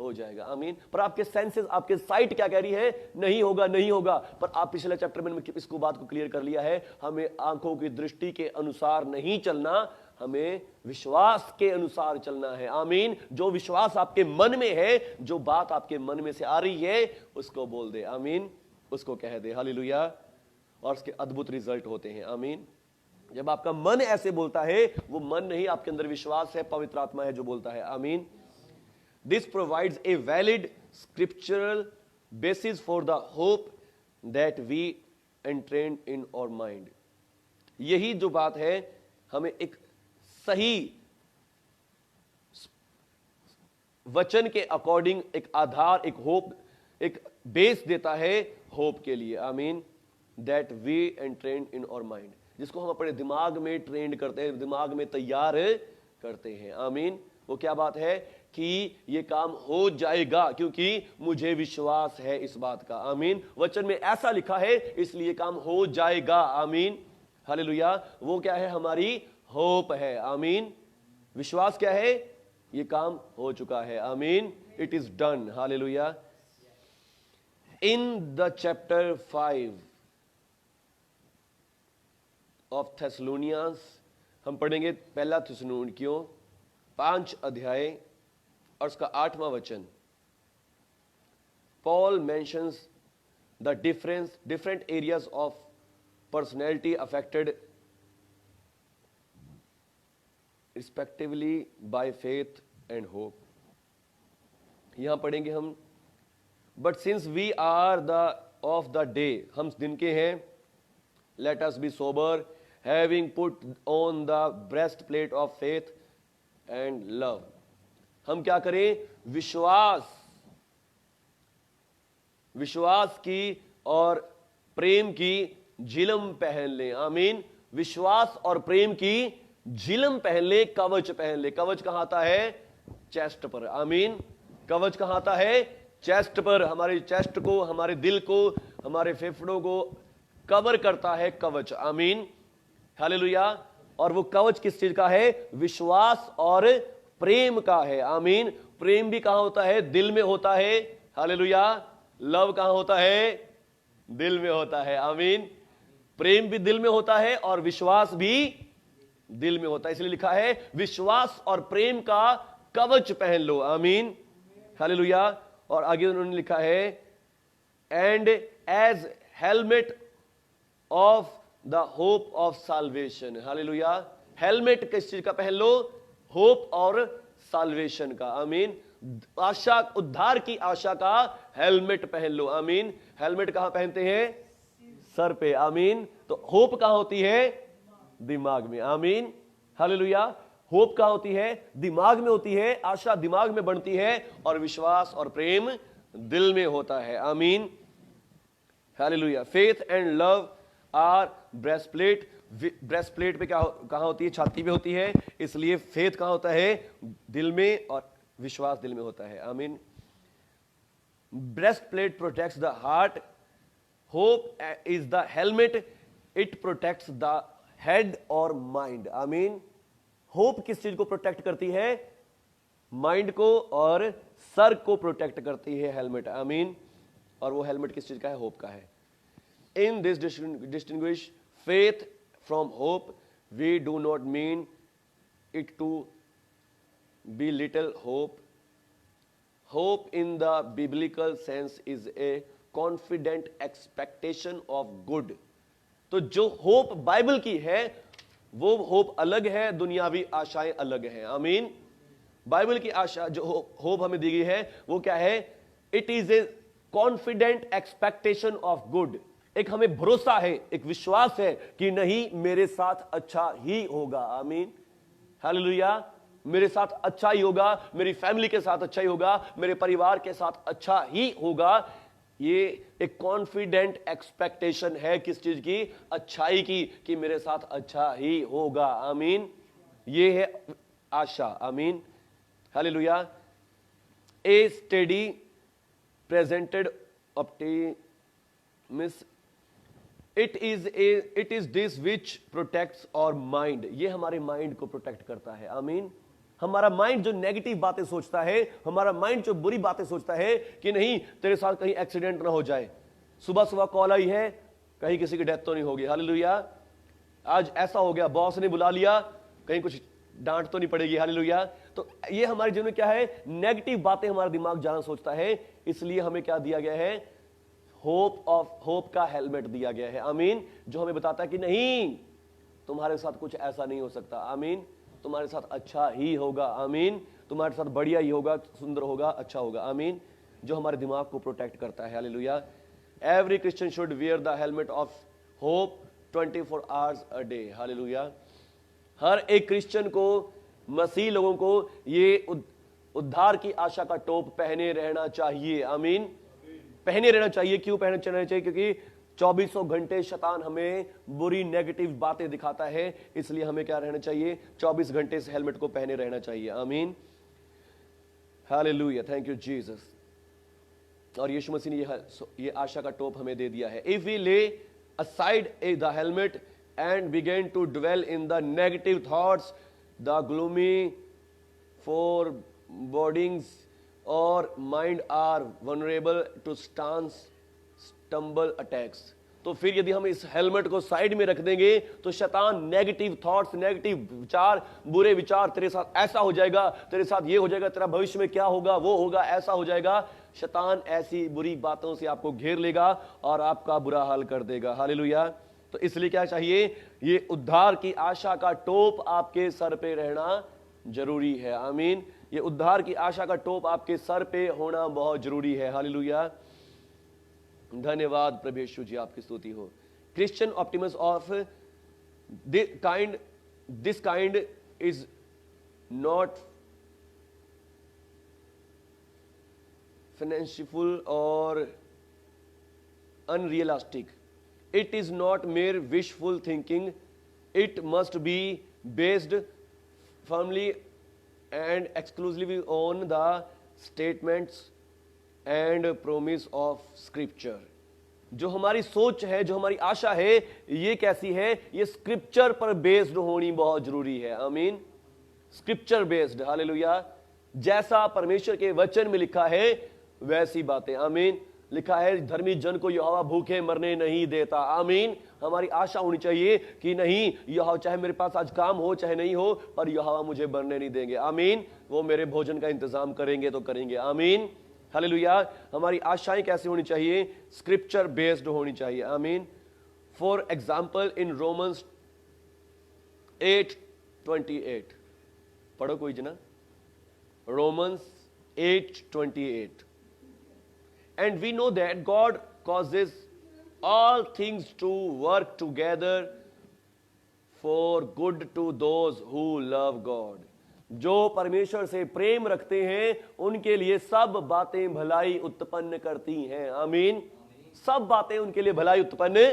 हो जाएगा। आमीन। पर आपके सेंसेस, आपके साइट क्या कह रही है? नहीं होगा, नहीं होगा। पर आप पिछले चैप्टर में इसको बात को क्लियर कर लिया है, हमें आंखों की दृष्टि के अनुसार नहीं चलना, हमें विश्वास के अनुसार चलना है। आमीन। जो विश्वास आपके मन में है, जो बात आपके मन में से आ रही है, उसको बोल दे। आमीन। उसको कह दे। हालेलुया। और उसके अद्भुत रिजल्ट होते हैं। आमीन। जब आपका मन ऐसे बोलता है, वो मन नहीं, आपके अंदर विश्वास है, पवित्र आत्मा है जो बोलता है। आमीन। This provides a valid scriptural basis for the hope that we entertain in our mind. यही जो बात है, हमें एक सही वचन के अकॉर्डिंग एक आधार, एक होप, एक बेस देता है होप के लिए। आमीन। That we entertain in our mind, जिसको हम अपने दिमाग में ट्रेंड करते हैं, दिमाग में तैयार करते हैं। आमीन। वो क्या बात है? कि ये काम हो जाएगा क्योंकि मुझे विश्वास है इस बात का। आमीन। वचन में ऐसा लिखा है, इसलिए काम हो जाएगा। आमीन। हालेलुया। वो क्या है? हमारी होप है। आमीन। विश्वास क्या है? ये काम हो चुका है। आमीन। It is done. Hallelujah. In the chapter 5 of Thessalonians हम पढ़ेंगे पहला थिस्सलुनीकियों 5 अध्याय और उसका 8वां वचन। Paul mentions the different areas of personality affected respectively by faith and hope. यहां पढ़ेंगे हम, but since we are the of the day, हम दिन के हैं, let us be sober, having put on the breastplate of faith and love। हम क्या करें? विश्वास की और प्रेम की झिलम पहन लें। आमीन। विश्वास और प्रेम की झिलम पहन ले, कवच पहन ले। कवच कहां आता है? चेस्ट पर। आमीन। कवच कहां आता है? चेस्ट पर। हमारे चेस्ट को, हमारे दिल को, हमारे फेफड़ों को कवर करता है कवच। आमीन। हालेलुया। और वो कवच किस चीज का है? विश्वास और प्रेम का है। आमीन। प्रेम भी कहां होता है? दिल में होता है। हालेलुया। लव कहां होता है? दिल में होता है। आमीन। प्रेम भी दिल में होता है और विश्वास भी दिल में होता है। इसलिए लिखा है विश्वास और प्रेम का कवच पहन लो। आमीन। हालेलुया। और आगे उन्होंने लिखा है and as helmet of the hope of salvation. हालेलुया। हेलमेट किस चीज का पहन लो? होप और साल्वेशन का। आमीन। आशा, उद्धार की आशा का हेलमेट पहन लो। आमीन। हेलमेट कहां पहनते हैं? सर पे। आमीन। तो होप कहां होती है? दिमाग में। आमीन। हालेलुया। होप कहां होती है? दिमाग में होती है। आशा दिमाग में बनती है और विश्वास और प्रेम दिल में होता है। आमीन। हालेलुया। Faith and love are breastplate breast plate पे कहाँ होती है? छाती पे होती है। इसलिए फेथ कहाँ होता है? दिल में, और विश्वास दिल में होता है। आमीन। Breast plate protects the heart, hope is the helmet, it protects the head और माइंड। आमीन। होप किस चीज को प्रोटेक्ट करती है? माइंड को और सर को प्रोटेक्ट करती है हेलमेट। आमीन। और वो हेलमेट किस चीज का है? होप का है। In this distinguish faith from hope, we do not mean it to be little hope. Hope in the biblical sense is a confident expectation of good. तो जो होप बाइबल की है वो होप अलग है, दुनियावी आशाएं अलग हैं। आमीन। बाइबल की आशा जो होप हमें दी गई है वो क्या है? It is a confident expectation of good. एक हमें भरोसा है, एक विश्वास है कि नहीं, मेरे साथ अच्छा ही होगा। आमीन। हालेलुया। मेरे साथ अच्छा ही होगा, मेरी फैमिली के साथ अच्छा ही होगा, मेरे परिवार के साथ अच्छा ही होगा। ये एक कॉन्फिडेंट एक्सपेक्टेशन है किस चीज की? अच्छाई की, कि मेरे साथ अच्छा ही होगा। आमीन। ये है आशा। आमीन। हालेलुया। A steady presented optimist, it is this which protects our mind. ये हमारे माइंड को प्रोटेक्ट करता है। आमीन। हमारा माइंड जो नेगेटिव बातें सोचता है, हमारा माइंड जो बुरी बातें सोचता है कि नहीं तेरे साथ कहीं एक्सीडेंट ना हो जाए, सुबह सुबह कॉल आई है कहीं किसी की डेथ तो नहीं होगी। हालेलुया। आज ऐसा हो गया, बॉस ने बुला लिया, कहीं कुछ डांट तो नहीं पड़ेगी। हालेलुया। तो ये हमारे जीवन में क्या है? नेगेटिव बातें हमारा दिमाग ज्यादा सोचता है। इसलिए हमें क्या दिया गया है? होप का हेलमेट दिया गया है। आमीन। जो हमें बताता है कि नहीं, तुम्हारे साथ कुछ ऐसा नहीं हो सकता। आमीन। तुम्हारे साथ अच्छा ही होगा। आमीन। तुम्हारे साथ बढ़िया ही होगा, सुंदर होगा, अच्छा होगा। आमीन। जो हमारे दिमाग को प्रोटेक्ट करता है। हालेलुया। Every Christian should wear the helmet of hope 24 hours a day. हालेलुया। हर एक क्रिश्चियन को, मसीह लोगों को ये उद्धार की आशा का टोप पहने रहना चाहिए। आमीन। पहने रहना चाहिए। क्यों पहने रहना चाहिए? क्योंकि 24 घंटे शैतान हमें बुरी नेगेटिव बातें दिखाता है। इसलिए हमें क्या रहना चाहिए? 24 घंटे इस हेलमेट को पहने रहना चाहिए। आमीन। हालेलुया। Thank you Jesus. और यीशु मसीह ने ये आशा का टोप हमें दे दिया है। इफ वी ले aside the helmet and begin to dwell in the negative thoughts, the gloomy forebodings or mind are vulnerable to stumble attacks। तो फिर यदि हम इस हेलमेट को साइड में रख देंगे तो शैतान नेगेटिव थॉट्स, नेगेटिव विचार, बुरे विचार, तेरे साथ ऐसा हो जाएगा, तेरे साथ ये हो जाएगा, तेरा भविष्य में क्या होगा, वो होगा, ऐसा हो जाएगा। शैतान ऐसी बुरी बातों से आपको घेर लेगा और आपका बुरा हाल कर देगा। हालेलुया। तो इसलिए क्या चाहिए? ये उद्धार की आशा का टोप आपके सर पे रहना जरूरी है। आमीन। ये उद्धार की आशा का टोप आपके सर पे होना बहुत जरूरी है। हालेलुया। धन्यवाद प्रभु यीशु जी, आपकी स्तुति हो। Christian optimist of this kind is not financial और unrealistic. It is not mere wishful thinking. It must be based firmly and exclusively on the statements and promise of Scripture. जो हमारी सोच है, जो हमारी आशा है, ये कैसी है? ये स्क्रिप्चर पर बेस्ड होनी बहुत जरूरी है। आमीन। Scripture based. हालेलुया। जैसा परमेश्वर के वचन में लिखा है वैसी बातें। आमीन। लिखा है धर्मी जन को यहोवा भूखे मरने नहीं देता। आमीन। हमारी आशा होनी चाहिए कि नहीं, यहोवा चाहे मेरे पास आज काम हो चाहे नहीं हो, पर यहोवा मुझे मरने नहीं देंगे। आमीन। वो मेरे भोजन का इंतजाम करेंगे तो करेंगे। आमीन। हालेलुया। हमारी आशाएं कैसी होनी चाहिए? स्क्रिप्चर बेस्ड होनी चाहिए। आमीन। फॉर एग्जाम्पल इन रोमन्स 8:28 पढ़ो कोई जना। Romans 8:28। And we know that God causes all things to work together for good to those who love God। जो परमेश्वर से प्रेम रखते हैं उनके लिए सब बातें भलाई उत्पन्न करती हैं। आमीन। सब बातें उनके लिए भलाई उत्पन्न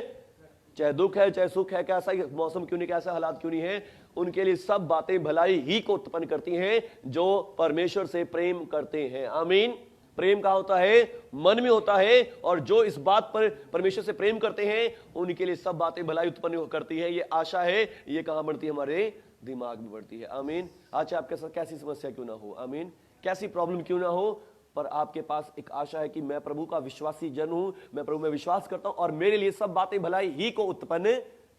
चाहे दुख है, चाहे सुख है, कैसा ही मौसम क्यों नहीं, कैसा हालात क्यों नहीं है, उनके लिए सब बातें भलाई ही को उत्पन्न करती हैं जो परमेश्वर से प्रेम करते हैं। आमीन। प्रेम कहाँ होता है? मन में होता है। और जो इस बात पर परमेश्वर से प्रेम करते हैं उनके लिए सब बातें भलाई उत्पन्न करती है। ये आशा है, ये कहाँ बढ़ती है? हमारे दिमाग में बढ़ती है। आमीन। आज आपके साथ कैसी समस्या क्यों ना हो, आमीन, कैसी प्रॉब्लम क्यों ना हो, पर आपके पास एक आशा है कि मैं प्रभु का विश्वासी जन हूं, मैं प्रभु में विश्वास करता हूं और मेरे लिए सब बातें भलाई ही को उत्पन्न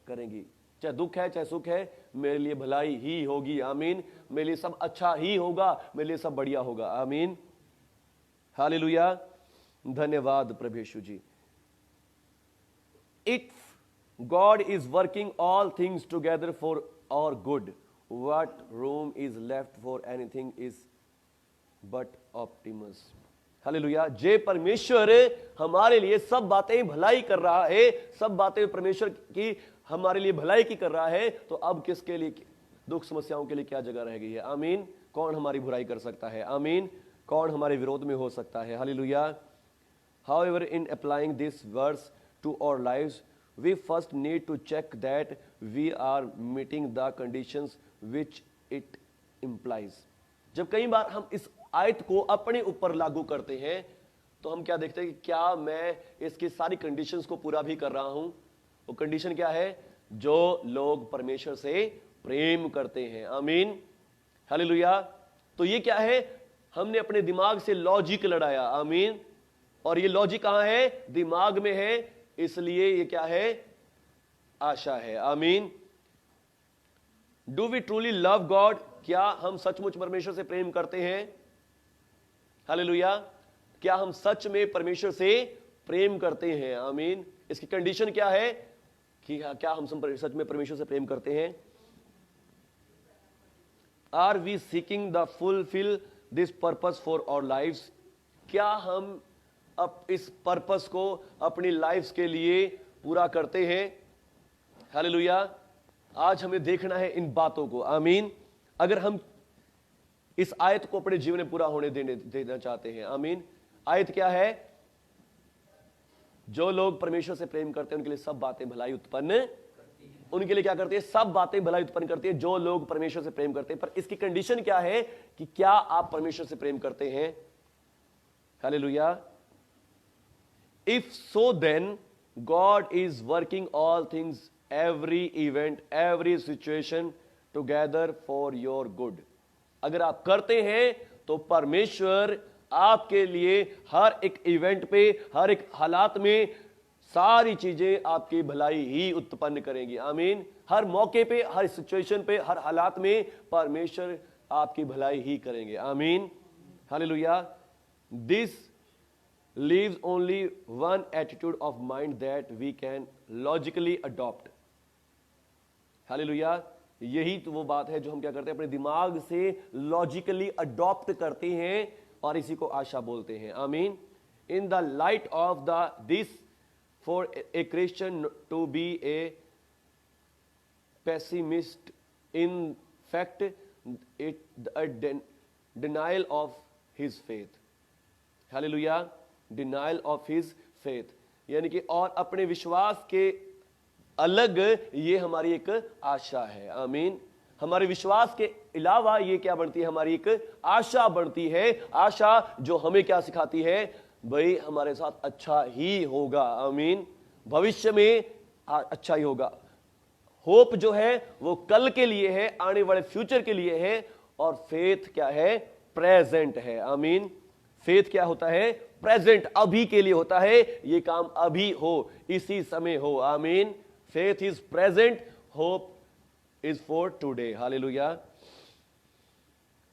करेंगी। चाहे दुख है, चाहे सुख है, मेरे लिए भलाई ही होगी। आमीन। मेरे लिए सब अच्छा ही होगा, मेरे लिए सब बढ़िया होगा। आमीन। हालेलुया। धन्यवाद प्रभु Yishu ji. If God is working all things together for our good, what room is left for anything is but optimism. हालेलुया। जे परमेश्वर हमारे लिए सब बातें भलाई कर रहा है, सब बातें परमेश्वर की हमारे लिए भलाई की कर रहा है, तो अब किसके लिए, दुख समस्याओं के लिए क्या जगह रह गई है? आमीन। कौन हमारी बुराई कर सकता है? आमीन। कौन हमारे विरोध में हो सकता है? हालेलुया। However, in applying this verse to our lives, we first need to check that we are meeting the conditions which it implies। जब कई बार हम इस आयत को अपने ऊपर लागू करते हैं तो हम क्या देखते हैं कि क्या मैं इसकी सारी कंडीशंस को पूरा भी कर रहा हूं। वो कंडीशन क्या है? जो लोग परमेश्वर से प्रेम करते हैं। आमीन। हालेलुया। तो ये क्या है? हमने अपने दिमाग से लॉजिक लड़ाया। आमीन। और ये लॉजिक कहां है? दिमाग में है। इसलिए ये क्या है? आशा है। आमीन। Do we truly love God? क्या हम सचमुच परमेश्वर से प्रेम करते हैं? हालेलुया। क्या हम सच में परमेश्वर से प्रेम करते हैं? आमीन। इसकी कंडीशन क्या है कि क्या हम सच में परमेश्वर से प्रेम करते हैं? Are we seeking the fulfil this purpose for our lives? क्या हम अब इस पर्पस को अपनी लाइफ के लिए पूरा करते हैं? हालेलुया। आज हमें देखना है इन बातों को। आमीन। अगर हम इस आयत को अपने जीवन में पूरा होने देना चाहते हैं। आमीन। आयत क्या है? जो लोग परमेश्वर से प्रेम करते हैं उनके लिए सब बातें भलाई उत्पन्न, उनके लिए क्या करती है? सब बातें भलाई उत्पन्न करती है जो लोग परमेश्वर से प्रेम करते हैं। पर इसकी कंडीशन क्या है कि क्या आप परमेश्वर से प्रेम करते हैं? Hallelujah. If so, then God is working all things, every event, every situation together for your good। अगर आप करते हैं तो परमेश्वर आपके लिए हर एक इवेंट पे, हर एक हालात में सारी चीजें आपकी भलाई ही उत्पन्न करेंगी। आमीन। हर मौके पे, हर सिचुएशन पे, हर हालात में परमेश्वर आपकी भलाई ही करेंगे। आमीन। Hallelujah. This leaves only one attitude of mind that we can logically adopt। Hallelujah. यही तो वो बात है जो हम क्या करते हैं? अपने दिमाग से लॉजिकली अडॉप्ट करते हैं और इसी को आशा बोलते हैं। आमीन। In the light of the this, for a Christian to be a pessimist, in fact it a denial of his faith। हालेलुया। डिनाइल ऑफ हिज फेथ, यानी कि और अपने विश्वास के अलग ये हमारी एक आशा है। आमीन। हमारे विश्वास के अलावा ये क्या बढ़ती है? हमारी एक आशा बढ़ती है। आशा जो हमें क्या सिखाती है? भाई हमारे साथ अच्छा ही होगा। आमीन। भविष्य में अच्छा ही होगा। होप जो है वो कल के लिए है, आने वाले फ्यूचर के लिए है। और फेथ क्या है? प्रेजेंट है। आमीन। फेथ क्या होता है? प्रेजेंट, अभी के लिए होता है। ये काम अभी हो, इसी समय हो। आमीन। Faith is present, hope is for today. हालेलुया।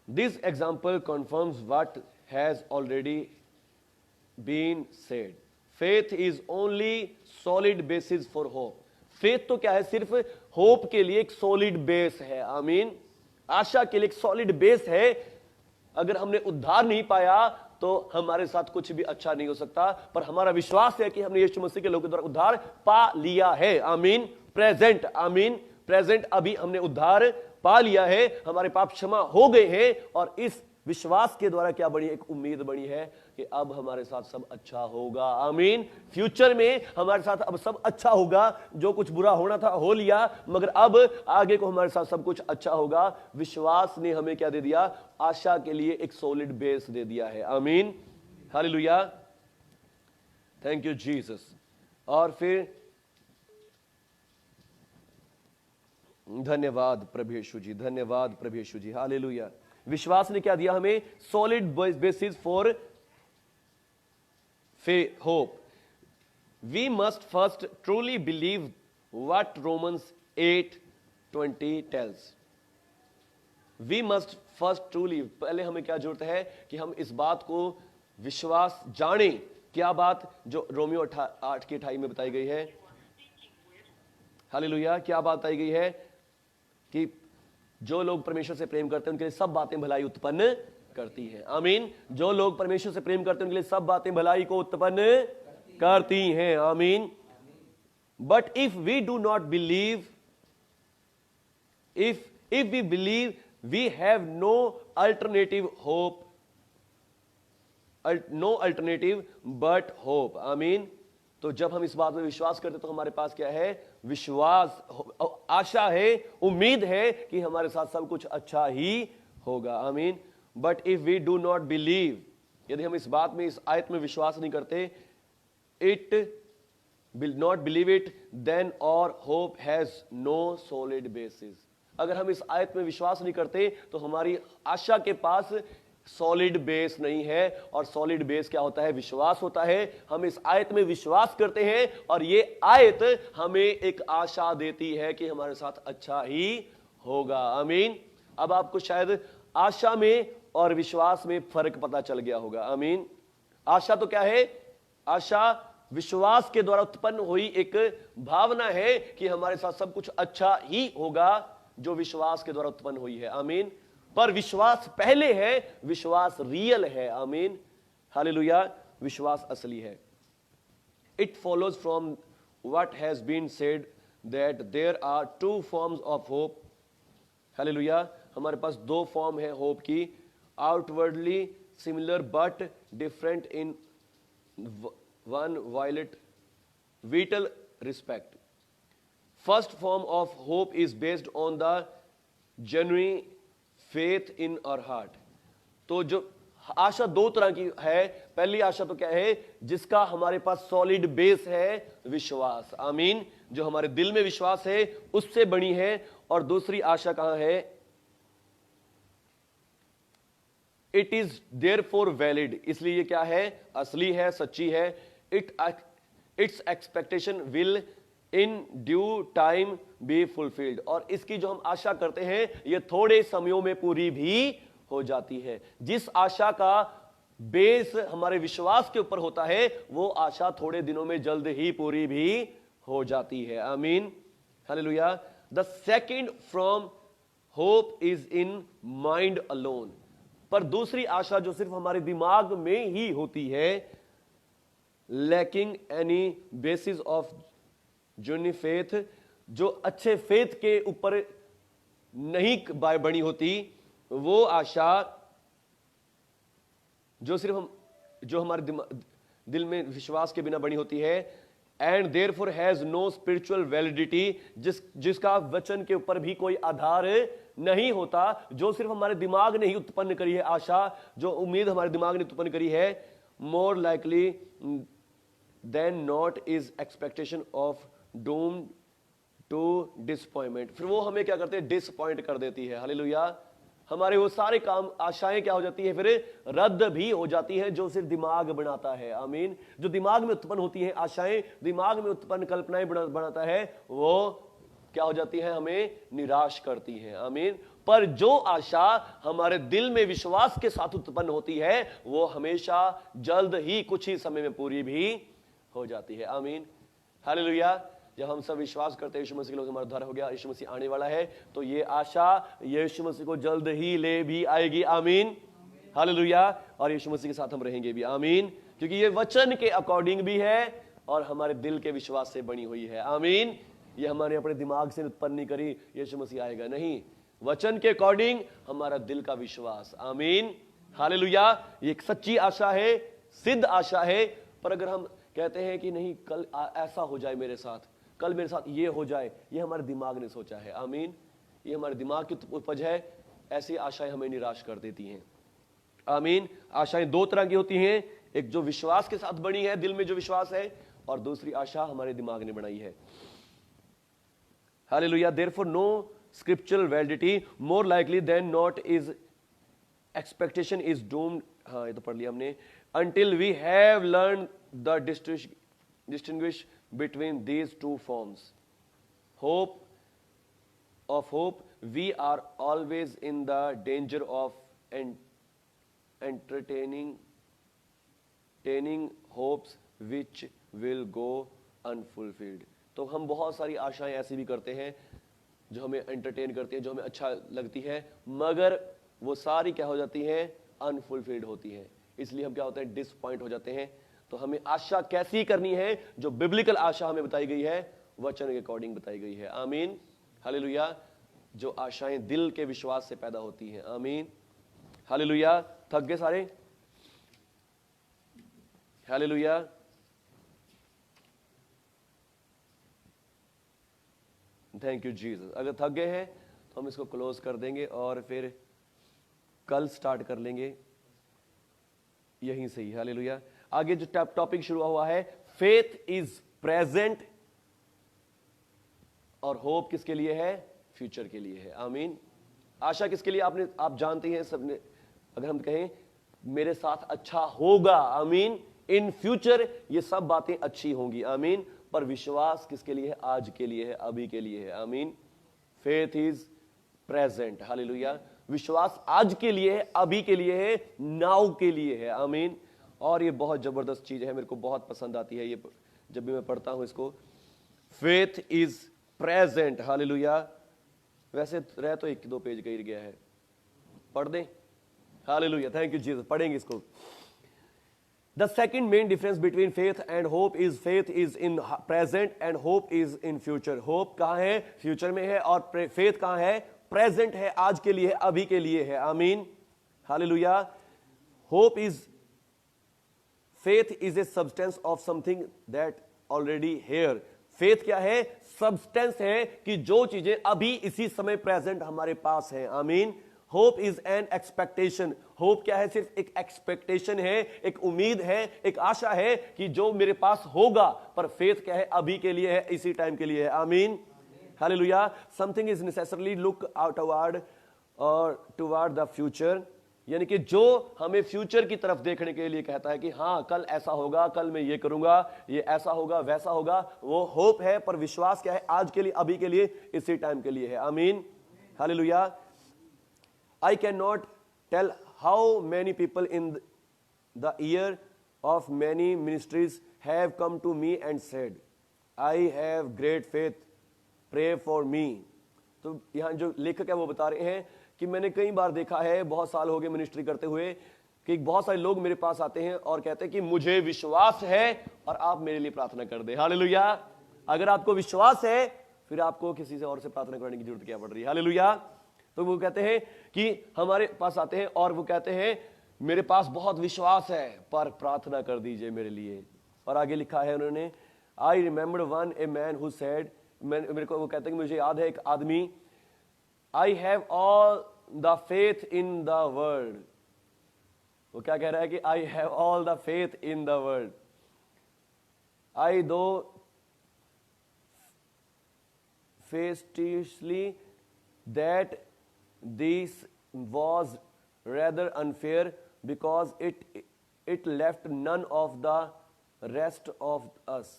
This example confirms what has already been said. Faith is only solid basis for hope. Faith तो क्या है? सिर्फ होप के लिए एक सॉलिड बेस है। आमीन। आशा के लिए एक सॉलिड बेस है। अगर हमने उद्धार नहीं पाया तो हमारे साथ कुछ भी अच्छा नहीं हो सकता, पर हमारा विश्वास है कि हमने यीशु मसीह के लोगों द्वारा उद्धार पा लिया है। आमीन। प्रेजेंट। आमीन। प्रेजेंट, अभी हमने उद्धार पा लिया है, हमारे पाप क्षमा हो गए हैं और इस विश्वास के द्वारा क्या बनी, एक उम्मीद बनी है कि अब हमारे साथ सब अच्छा होगा। आमीन। फ्यूचर में हमारे साथ अब सब अच्छा होगा। जो कुछ बुरा होना था हो लिया, मगर अब आगे को हमारे साथ सब कुछ अच्छा होगा। विश्वास ने हमें क्या दे दिया, आशा के लिए एक सॉलिड बेस दे दिया है। आमीन, हालेलुया, थैंक यू जीसस। और फिर धन्यवाद प्रभु यीशु जी, धन्यवाद प्रभु यीशु जी, हालेलुया। विश्वास ने क्या दिया हमें, solid basis for hope. We must first truly believe what Romans 8:20 tells. We must first truly, पहले हमें क्या जरूरत है कि हम इस बात को विश्वास जाने। क्या बात, जो रोमियो 8:28 में बताई गई है, हालेलुया। क्या बात बताई गई है कि जो लोग परमेश्वर से प्रेम करते हैं उनके लिए सब बातें भलाई उत्पन्न करती हैं। आमीन। जो लोग परमेश्वर से प्रेम करते हैं उनके लिए सब बातें भलाई को उत्पन्न करती हैं। आमीन। But if we do not believe, if we believe we have no alternative hope, no alternative but hope. आमीन। तो जब हम इस बात में विश्वास करते तो हमारे पास क्या है, विश्वास, आशा है, उम्मीद है कि हमारे साथ सब कुछ अच्छा ही होगा। आमीन। But if we do not believe, यदि हम इस बात में, इस आयत में विश्वास नहीं करते, it will not believe it, then our hope has no solid basis. अगर हम इस आयत में विश्वास नहीं करते तो हमारी आशा के पास सॉलिड बेस नहीं है। और सॉलिड बेस क्या होता है, विश्वास होता है। हम इस आयत में विश्वास करते हैं और ये आयत हमें एक आशा देती है कि हमारे साथ अच्छा ही होगा। आमीन। अब आपको शायद आशा में और विश्वास में फर्क पता चल गया होगा। आमीन। आशा तो क्या है, आशा विश्वास के द्वारा उत्पन्न हुई एक भावना है कि हमारे साथ सब कुछ अच्छा ही होगा, जो विश्वास के द्वारा उत्पन्न हुई है। आमीन। पर विश्वास पहले है, विश्वास रियल है। आमीन, हालेलुया, विश्वास असली है। It follows from what has been said that there are two forms of hope. हालेलुया। हमारे पास दो फॉर्म है होप की, outwardly similar but different in one vital respect. First form of hope is based on the genuine faith in our heart. तो जो आशा दो तरह की है। पहली आशा तो क्या है, जिसका हमारे पास सॉलिड बेस है, विश्वास। आमीन। जो हमारे दिल में विश्वास है उससे बनी है। और दूसरी आशा कहां है, इट इज देयरफॉर वैलिड, इसलिए ये क्या है, असली है, सच्ची है। It's expectation will in due time be fulfilled. और इसकी जो हम आशा करते हैं ये थोड़े समयों में पूरी भी हो जाती है। जिस आशा का बेस हमारे विश्वास के ऊपर होता है वो आशा थोड़े दिनों में जल्द ही पूरी भी हो जाती है। आमीन, hallelujah. The second from hope is in mind alone. पर दूसरी आशा जो सिर्फ हमारे दिमाग में ही होती है, lacking any basis of genuine faith, जो अच्छे फेथ के ऊपर नहीं बनी होती, वो आशा जो सिर्फ जो हमारे दिल में विश्वास के बिना बनी होती है, and therefore has know spiritual validity, जिसका वचन के ऊपर भी कोई आधार नहीं होता, जो सिर्फ हमारे दिमाग ने ही उत्पन्न करी है आशा, जो उम्मीद हमारे दिमाग ने उत्पन्न करी है, more likely than not is expectation of doom to disappointment. फिर वो हमें क्या करते हैं, डिसअपॉइंट कर देती है। हालेलुया। हमारे वो सारे काम, आशाएं क्या हो जाती है, फिर रद्द भी हो जाती है, जो सिर्फ दिमाग बनाता है। आमीन। जो दिमाग में उत्पन्न होती है आशाएं, दिमाग में उत्पन्न कल्पनाएं बनाता है, वो क्या हो जाती है, हमें निराश करती है। आमीन। पर जो आशा हमारे दिल में विश्वास के साथ उत्पन्न होती है वो हमेशा जल्द ही कुछ ही समय में पूरी भी हो जाती है। आमीन, हालेलुया। जब हम सब विश्वास करते हैं यीशु मसीह के लोग हमारा उद्धार हो गया, यीशु मसीह आने वाला है, तो ये आशा यीशु मसीह को जल्द ही ले भी आएगी। आमीन, हालेलुया। और यीशु मसीह के साथ हम रहेंगे भी। आमीन। क्योंकि ये वचन के अकॉर्डिंग भी है और हमारे दिल के विश्वास से बनी हुई है। आमीन। ये हमारे अपने दिमाग से उत्पन्न नहीं करी यीशु मसीह आएगा, नहीं, वचन के अकॉर्डिंग हमारा दिल का विश्वास। आमीन, हालेलुया। ये एक सच्ची आशा है, सिद्ध आशा है। पर अगर हम कहते हैं कि नहीं कल ऐसा हो जाए मेरे साथ, कल मेरे साथ ये हो जाए, ये हमारे दिमाग ने सोचा है। आमीन। ये हमारे दिमाग की उपज है। ऐसी आशाएं हमें निराश कर देती हैं। आमीन। आशाएं दो तरह की होती हैं, एक जो विश्वास के साथ बनी है, दिल में जो विश्वास है, और दूसरी आशा हमारे दिमाग ने बनाई है। हालेलुया। Therefore no scriptural validity more likely than not is expectation is doomed. हाँ, ये तो पढ़ लिया हमने। until we have learned the distinguish between these two forms of hope, we are always in the danger of entertaining hopes which will go unfulfilled। तो हम बहुत सारी आशाएं ऐसी भी करते हैं जो हमें एंटरटेन करती है, जो हमें अच्छा लगती है, मगर वो सारी क्या हो जाती हैं? अनफुलफिल्ड होती हैं। इसलिए हम क्या होते हैं? डिसपॉइंट हो जाते हैं। तो हमें आशा कैसी करनी है? जो बिब्लिकल आशा हमें बताई गई है, वचन के अकॉर्डिंग बताई गई है। आमीन। हालेलुया। जो आशाएं दिल के विश्वास से पैदा होती हैं। आमीन। हालेलुया। थक गए सारे? हालेलुया। Thank you Jesus. अगर थक गए हैं तो हम इसको क्लोज कर देंगे और फिर कल स्टार्ट कर लेंगे यहीं से ही। हालेलुया। आगे जो टॉपिक शुरू हुआ है, फेथ इज प्रेजेंट, और होप किसके लिए है? फ्यूचर के लिए है। आमीन। आशा किसके लिए? आप जानते हैं सबने। अगर हम कहें मेरे साथ अच्छा होगा, आमीन, इन फ्यूचर ये सब बातें अच्छी होंगी। आमीन। पर विश्वास किसके लिए है? आज के लिए है, अभी के लिए है। आमीन। Faith is present. हालेलुया। विश्वास आज के लिए है, अभी के लिए है, नाउ के लिए है। आमीन। और ये बहुत जबरदस्त चीज है, मेरे को बहुत पसंद आती है ये जब भी मैं पढ़ता हूं इसको। Faith is present. हालेलुया। वैसे रह तो एक दो पेज गिर गया है, पढ़ दें? हालेलुया। Thank you Jesus. पढ़ेंगे इसको। The second main difference between faith and hope is faith is in present and hope is in future। hope कहाँ है? फ्यूचर में है। और faith कहाँ है? प्रेजेंट है, आज के लिए है, अभी के लिए है। आमीन। Hallelujah. Hope is faith is a substance of something that already hair. Faith क्या है? सब्सटेंस है कि जो चीजें अभी इसी समय प्रेजेंट हमारे पास है। आमीन। Hope is an expectation. Hope क्या है? सिर्फ एक एक्सपेक्टेशन है, एक उम्मीद है, एक आशा है कि जो मेरे पास होगा। पर फेथ क्या है? अभी के लिए है, इसी टाइम के लिए है। आमीन। Hallelujah. Something is necessarily look outward और टुवर्ड द फ्यूचर, यानी कि जो हमें फ्यूचर की तरफ देखने के लिए कहता है कि हाँ कल ऐसा होगा, कल मैं ये करूंगा, ये ऐसा होगा, वैसा होगा, वो होप है। पर विश्वास क्या है? आज के लिए, अभी के लिए, इसी टाइम के लिए है। आमीन। Hallelujah. I cannot tell how many people in the year of many ministries have come to me and said, I have great faith, pray for me। तो यहाँ जो लेखक है वो बता रहे हैं कि मैंने कई बार देखा है, बहुत साल हो गए मिनिस्ट्री करते हुए, कि बहुत सारे लोग मेरे पास आते हैं और कहते हैं कि मुझे विश्वास है और आप मेरे लिए प्रार्थना कर दे। हालेलुया। अगर आपको विश्वास है फिर आपको किसी से और से प्रार्थना करने की जरूरत क्या पड़ रही है? हालेलुया। तो वो कहते हैं कि हमारे पास आते हैं और वो कहते हैं मेरे पास बहुत विश्वास है पर प्रार्थना कर दीजिए मेरे लिए। और आगे लिखा है उन्होंने, I remember one a man who said, मेरे को वो कहते हैं कि मुझे याद है एक आदमी, I have all the faith in the world. वो क्या कह रहा है कि I have all the faith in the world, I though festively that this was rather unfair because it left none of the rest of us.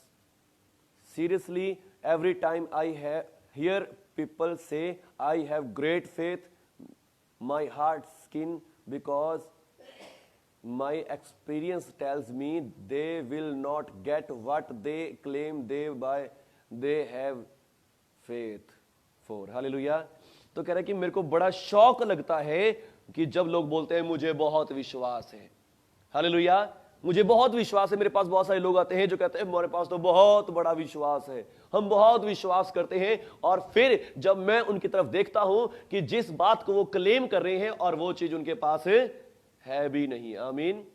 Seriously, every time I hear people say I have great faith, my heart skin because my experience tells me they will not get what they claim they have faith for। Hallelujah। तो कह रहा है कि मेरे को बड़ा शौक लगता है कि जब लोग बोलते हैं मुझे बहुत विश्वास है। हालेलुया। मुझे बहुत विश्वास है। मेरे पास बहुत सारे लोग आते हैं जो कहते हैं हमारे पास तो बहुत बड़ा विश्वास है, हम बहुत विश्वास करते हैं। और फिर जब मैं उनकी तरफ देखता हूं कि जिस बात को वो क्लेम कर रहे हैं और वो चीज उनके पास है भी नहीं। आमीन।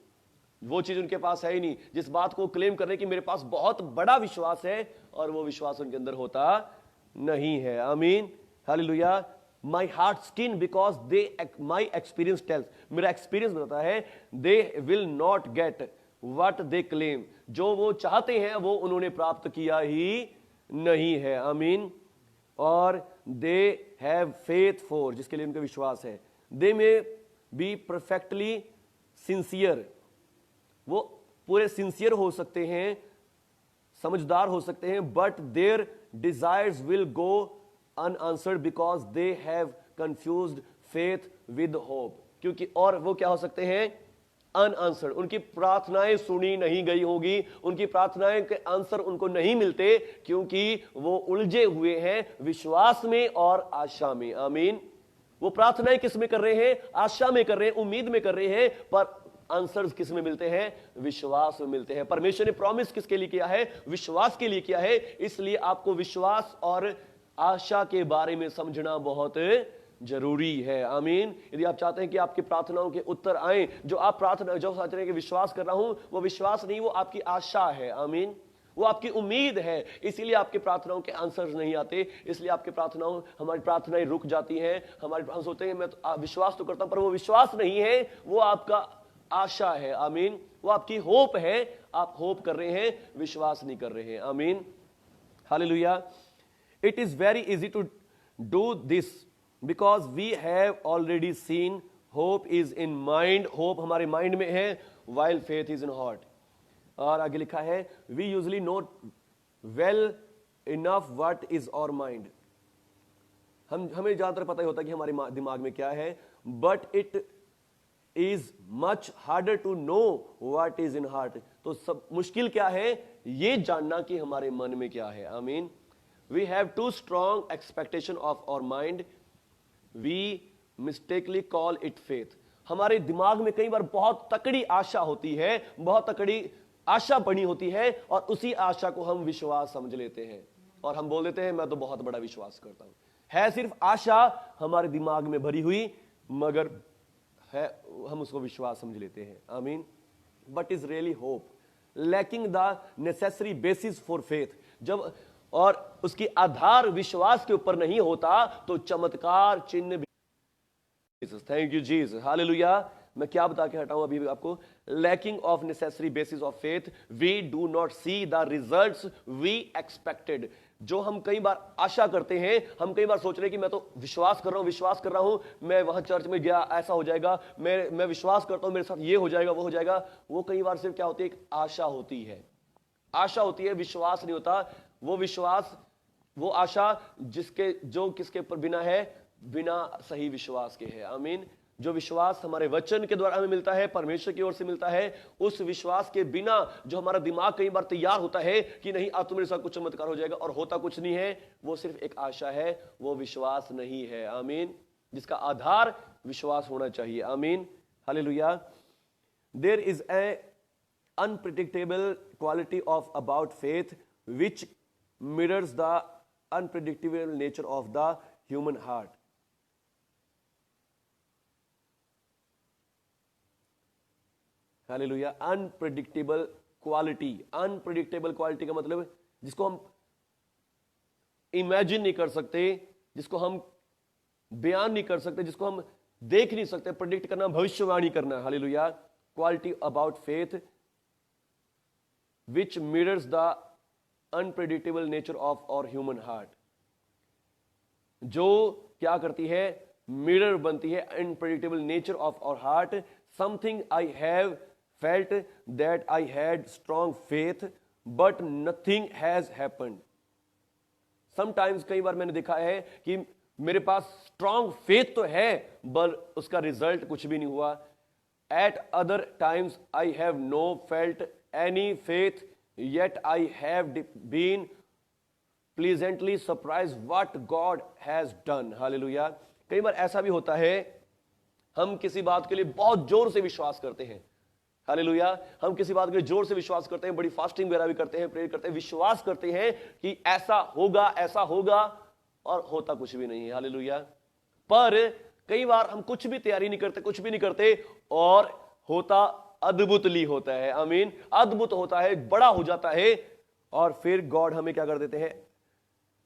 वो चीज उनके पास है ही नहीं जिस बात को क्लेम कर रहे कि मेरे पास बहुत बड़ा विश्वास है, और वो विश्वास उनके अंदर होता नहीं है। आमीन। हालेलुया। My heart skin because they, my experience tells, मेरा एक्सपीरियंस बताता है, they will not get what they claim, जो वो चाहते हैं वो उन्होंने प्राप्त किया ही नहीं है। आमीन। और दे हैव फेथ फॉर, जिसके लिए उनका विश्वास है, दे मे बी परफेक्टली सिंसियर, वो पूरे सिंसियर हो सकते हैं, समझदार हो सकते हैं, but their desires will go unanswered because they have confused faith with hope, क्योंकि और वो क्या हो सकते हैं, अनआंसर्ड, उनकी प्रार्थनाएं सुनी नहीं गई होगी, उनकी प्रार्थनाएं के आंसर उनको नहीं मिलते, क्योंकि वो उलझे हुए हैं विश्वास में और आशा में। आमीन। वो प्रार्थनाएं किस में कर रहे हैं, आशा में कर रहे हैं, उम्मीद में कर रहे हैं, पर आंसर्स किस में मिलते हैं, विश्वास में मिलते हैं। परमेश्वर ने प्रॉमिस किसके लिए किया है, विश्वास के लिए किया है। इसलिए आपको विश्वास और आशा के बारे में समझना बहुत जरूरी है। आमीन। यदि आप चाहते हैं कि आपकी प्रार्थनाओं के उत्तर आए, जो आप प्रार्थना जो चाहते हैं कि विश्वास कर रहा हूं, वो विश्वास नहीं, वो आपकी आशा है। आमीन। वो आपकी उम्मीद है, इसीलिए आपकी प्रार्थनाओं के आंसर्स नहीं आते, इसलिए आपकी प्रार्थनाओं, हमारी प्रार्थनाएं रुक जाती हैं। हम सोचते हैं मैं तो विश्वास तो करता हूं, पर वो विश्वास नहीं है, वो आपका आशा है। आमीन। वो आपकी होप है, आप होप कर रहे हैं, विश्वास नहीं कर रहे हैं। आमीन। हालेलुया। It is very easy to do this because we have already seen, hope is in mind, hope हमारे माइंड में है, while faith is in heart. और आगे लिखा है, we usually know well enough what is our mind, हमें ज्यादातर पता ही होता है कि हमारे दिमाग में क्या है, but it is much harder to know what is in heart. तो सब मुश्किल क्या है, ये जानना कि हमारे मन में क्या है। आमीन। We have too strong expectation of our mind, we mistakenly call it faith. हमारे दिमाग में कई बार बहुत तकड़ी आशा होती है, बहुत तकड़ी आशा बनी होती है, और उसी आशा को हम विश्वास समझ लेते हैं, और हम बोल देते हैं मैं तो बहुत बड़ा विश्वास करता हूं। है सिर्फ आशा हमारे दिमाग में भरी हुई, मगर है हम उसको विश्वास समझ लेते हैं। आमीन। But is really hope lacking the necessary basis for faith, जब और उसकी आधार विश्वास के ऊपर नहीं होता, तो चमत्कार चिन्ह भी। Thank you Jesus. हालेलुया। मैं क्या बता के हटाऊं अभी आपको, lacking of necessary basis of faith we do not see the results we expected. जो हम कई बार आशा करते हैं, हम कई बार सोच रहे हैं कि मैं तो विश्वास कर रहा हूं, मैं वहां चर्च में गया ऐसा हो जाएगा, मैं विश्वास करता हूं मेरे साथ ये हो जाएगा वो हो जाएगा। वो कई बार सिर्फ क्या होती है, एक आशा होती है, आशा होती है, विश्वास नहीं होता। वो विश्वास, वो आशा किसके ऊपर बिना है, बिना सही विश्वास के है। आमीन। जो विश्वास हमारे वचन के द्वारा हमें मिलता है, परमेश्वर की ओर से मिलता है, उस विश्वास के बिना जो हमारा दिमाग कई बार तैयार होता है कि नहीं आज तो मेरे साथ कुछ चमत्कार हो जाएगा, और होता कुछ नहीं है, वो सिर्फ एक आशा है, वो विश्वास नहीं है। आमीन। जिसका आधार विश्वास होना चाहिए। आमीन। हालेलुया। There is a unpredictable quality of about faith which mirrors the unpredictable nature of the human heart. हालेलुया। अनप्रेडिक्टेबल क्वालिटी, अनप्रेडिक्टेबल क्वालिटी का मतलब जिसको हम इमेजिन नहीं कर सकते, जिसको हम बयान नहीं कर सकते, जिसको हम देख नहीं सकते। प्रेडिक्ट करना, भविष्यवाणी करना। हालेलुया। Quality about faith which mirrors the unpredictable nature of our human heart, जो क्या करती है, मिरर बनती है unpredictable nature of our heart. Something I have felt that I had strong faith but nothing has happened. Sometimes कई बार मैंने देखा है कि मेरे पास स्ट्रांग फेथ तो है, पर उसका रिजल्ट कुछ भी नहीं हुआ। At other times I have no felt any faith yet I have been pleasantly surprised what God has done. Hallelujah. कई बार ऐसा भी होता है, हम किसी बात के लिए बहुत जोर से विश्वास करते हैं। हालेलुया। हम किसी बात के लिए जोर से विश्वास करते हैं, बड़ी फास्टिंग वगैरह भी करते हैं, प्रेयर करते हैं, विश्वास करते हैं कि ऐसा होगा, और होता कुछ भी नहीं है। हालेलुया। पर कई बार हम कुछ भी तैयारी नहीं करते, कुछ भी नहीं करते और होता अद्भुतली होता है। आमीन। अद्भुत होता है, बड़ा हो जाता है और फिर गॉड हमें क्या कर देते हैं,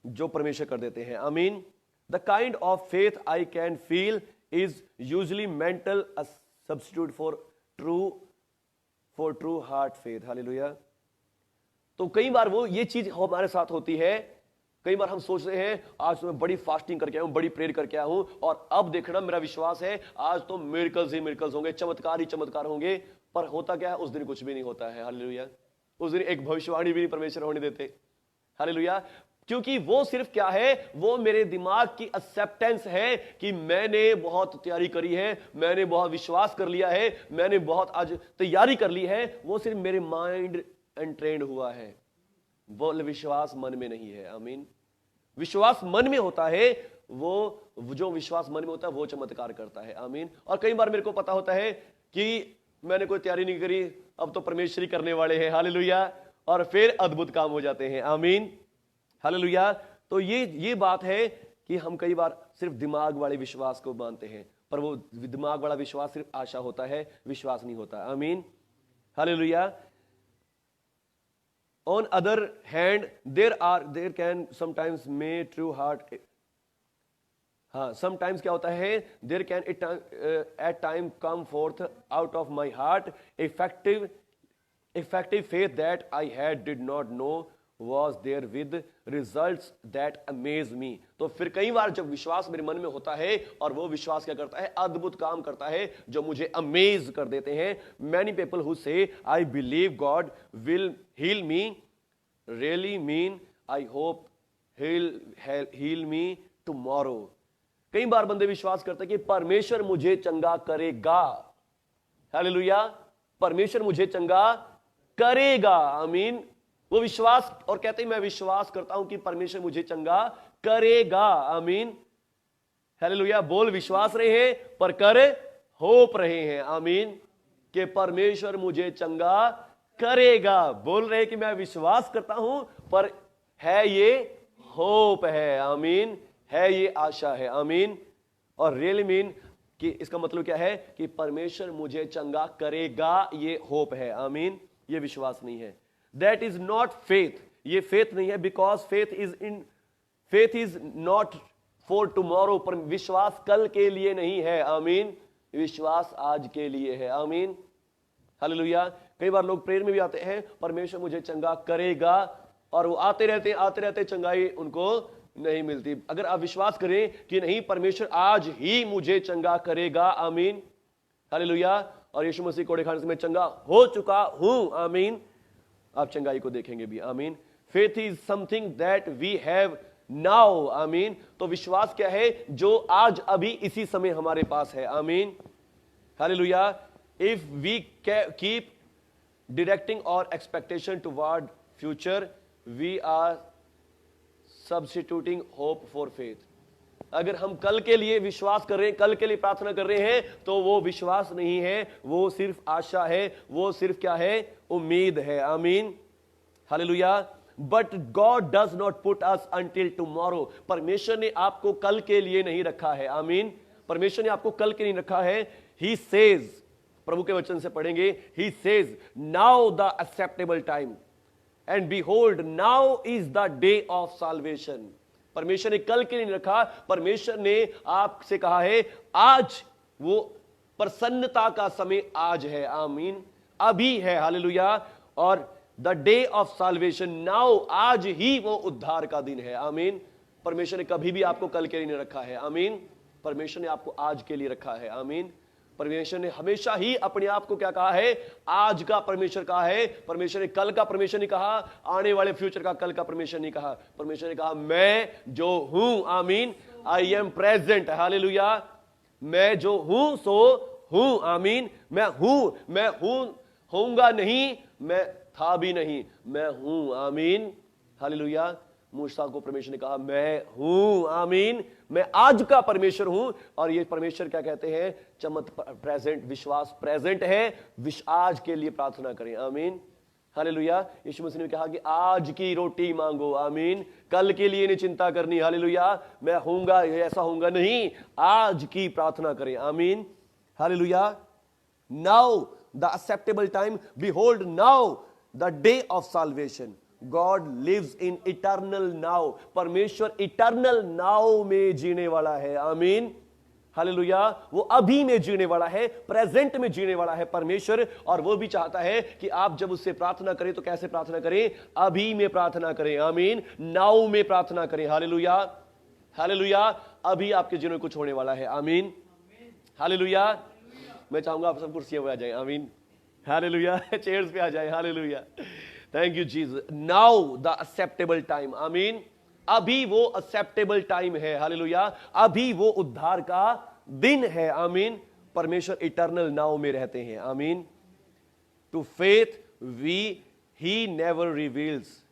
जो परमेश्वर कर देते हैं। आमीन। The kind of faith I can feel is usually mental substitute for true heart faith. Hallelujah. तो कई बार वो ये चीज हमारे साथ होती है। कई बार हम सोच रहे हैं आज तो मैं बड़ी फास्टिंग करके आया हूं, बड़ी प्रेयर करके आया हूं और अब देखना मेरा विश्वास है आज तो मिरेकल्स ही मिरेकल्स होंगे, चमत्कार ही चमत्कार होंगे। पर होता क्या है, उस दिन कुछ भी नहीं होता है। हालेलुया। उस दिन एक भविष्यवाणी भी नहीं परमेश्वर होने देते। हालेलुया। क्योंकि वो सिर्फ क्या है, वो मेरे दिमाग की एक्सेप्टेंस है कि मैंने बहुत तैयारी करी है, मैंने बहुत विश्वास कर लिया है, मैंने बहुत आज तैयारी कर ली है। वो सिर्फ मेरे माइंड एंट्रेंड हुआ है, वो विश्वास मन में नहीं है। आमीन। विश्वास मन में होता है, वो जो विश्वास मन में होता है वो चमत्कार करता है। आमीन। और कई बार मेरे को पता होता है कि मैंने कोई तैयारी नहीं करी, अब तो परमेश्वर ही करने वाले हैं। हालेलुया। और फिर अद्भुत काम हो जाते हैं। आमीन। हालेलुया। तो ये बात है कि हम कई बार सिर्फ दिमाग वाले विश्वास को मानते हैं, पर वो दिमाग वाला विश्वास सिर्फ आशा होता है, विश्वास नहीं होता। आमीन। Hallelujah. On other hand, there can sometimes may true heart, sometimes क्या होता है, there can at time come forth out of my heart effective faith that I had did not know was there with results that amaze me। तो फिर कई बार जब विश्वास मेरे मन में होता है और वो विश्वास क्या करता है, अद्भुत काम करता है जो मुझे अमेज कर देते हैं। Many people who say I believe God will heal me really mean I hope he'll heal me tomorrow। कई बार बंदे विश्वास करते हैं कि परमेश्वर मुझे चंगा करेगा। हालेलुया। परमेश्वर मुझे चंगा करेगा। आमीन। वो विश्वास और कहते हैं मैं विश्वास करता हूं कि परमेश्वर मुझे चंगा करेगा। आमीन। हालेलुया। बोल विश्वास रहे हैं पर कर होप रहे हैं। आमीन। कि परमेश्वर मुझे चंगा करेगा। बोल रहे कि मैं विश्वास करता हूं पर है ये होप है। आमीन। है ये आशा है। आमीन। और रियली मीन कि इसका मतलब क्या है कि परमेश्वर मुझे चंगा करेगा, ये होप है। आमीन। ये विश्वास नहीं है। That is not faith. ये फेथ नहीं है, because faith is not for tomorrow. पर विश्वास कल के लिए नहीं है। आमीन। विश्वास आज के लिए है। आमीन। हालेलुया। कई बार लोग प्रेयर में भी आते हैं परमेश्वर मुझे चंगा करेगा और वो आते रहते चंगाई उनको नहीं मिलती। अगर आप विश्वास करें कि नहीं परमेश्वर आज ही मुझे चंगा करेगा। आमीन। हालेलुया। और यीशु मसीह कोड़े खाने से मैं चंगा हो चुका हूं। आमीन। आप चंगाई को देखेंगे भी। आमीन। Faith is something that we have now. आमीन। तो विश्वास क्या है, जो आज अभी इसी समय हमारे पास है। आमीन। हालेलुया। If we keep directing our expectation toward future, we are substituting hope for faith। अगर हम कल के लिए विश्वास कर रहे हैं, कल के लिए प्रार्थना कर रहे हैं, तो वो विश्वास नहीं है, वो सिर्फ आशा है, वो सिर्फ क्या है, उम्मीद है। आमीन। Hallelujah. But God does not put us until tomorrow. परमेश्वर ने आपको कल के लिए नहीं रखा है। आमीन। परमेश्वर ने आपको कल के लिए रखा है। ही सेज, प्रभु के वचन से पढ़ेंगे, he says now the acceptable time and behold now is the day of salvation। परमेश्वर ने कल के लिए नहीं रखा, परमेश्वर ने आपसे कहा है आज वो प्रसन्नता का समय आज है। आमीन। अभी है। हालेलुया। और the day of solvation now, आज ही वो उद्धार का दिन है। आमीन। परमेश्वर ने कभी भी आपको कल के लिए नहीं रखा है। आमीन। परमेश्वर ने आपको आज के लिए रखा है। आमीन। परमेश्वर ने हमेशा ही अपने आप को क्या कहा है, आज का परमेश्वर कहा है। परमेश्वर ने कल का परमेश्वर नहीं कहा, आने वाले फ्यूचर का कल का परमेश्वर नहीं कहा। परमेश्वर ने कहा मैं जो हूं। आमीन। I am present. हालेलुया। मैं जो हूं सो हूं। आमीन। मैं हूं होऊंगा नहीं, मैं था भी नहीं, मैं हूं। आमीन। हालेलुया। मूसा को परमेश्वर ने कहा मैं हूं। आमीन। मैं आज का परमेश्वर हूं। और ये परमेश्वर क्या कहते हैं, प्रेजेंट, विश्वास प्रेजेंट है। आज के लिए प्रार्थना करें। आमीन। हालेलुया। यीशु मसीह ने कहा कि आज की रोटी मांगो, आमीन। कल के लिए नहीं चिंता करनी, हालेलुया, मैं होऊंगा ऐसा होऊंगा, नहीं, आज की प्रार्थना करें, आमीन, हालेलुया। Now the acceptable time, behold now the day of salvation, God lives in eternal now. परमेश्वर इटर्नल नाउ में जीने वाला है, आमीन, हालेलुया। वो अभी में जीने वाला है, प्रेजेंट में जीने वाला है परमेश्वर, और वो भी चाहता है कि आप जब उससे प्रार्थना करें तो कैसे प्रार्थना करें? अभी में प्रार्थना करें, आमीन, नाउ में प्रार्थना करें, हालेलुया, हालेलुया। अभी आपके जीवन में कुछ होने वाला है, आमीन, हालेलुया। मैं चाहूंगा आप सब कुर्सियों पे आ जाएं, आमीन, हालेलुया, चेयर्स पे आ जाएं, hallelujah. Thank you Jesus. Now the acceptable time, आमीन। अभी वो एक्सेप्टेबल टाइम है, हालेलुया। अभी वो उद्धार का दिन है, आमीन। परमेश्वर इटर्नल नाउ में रहते हैं, आमीन। To faith he never reveals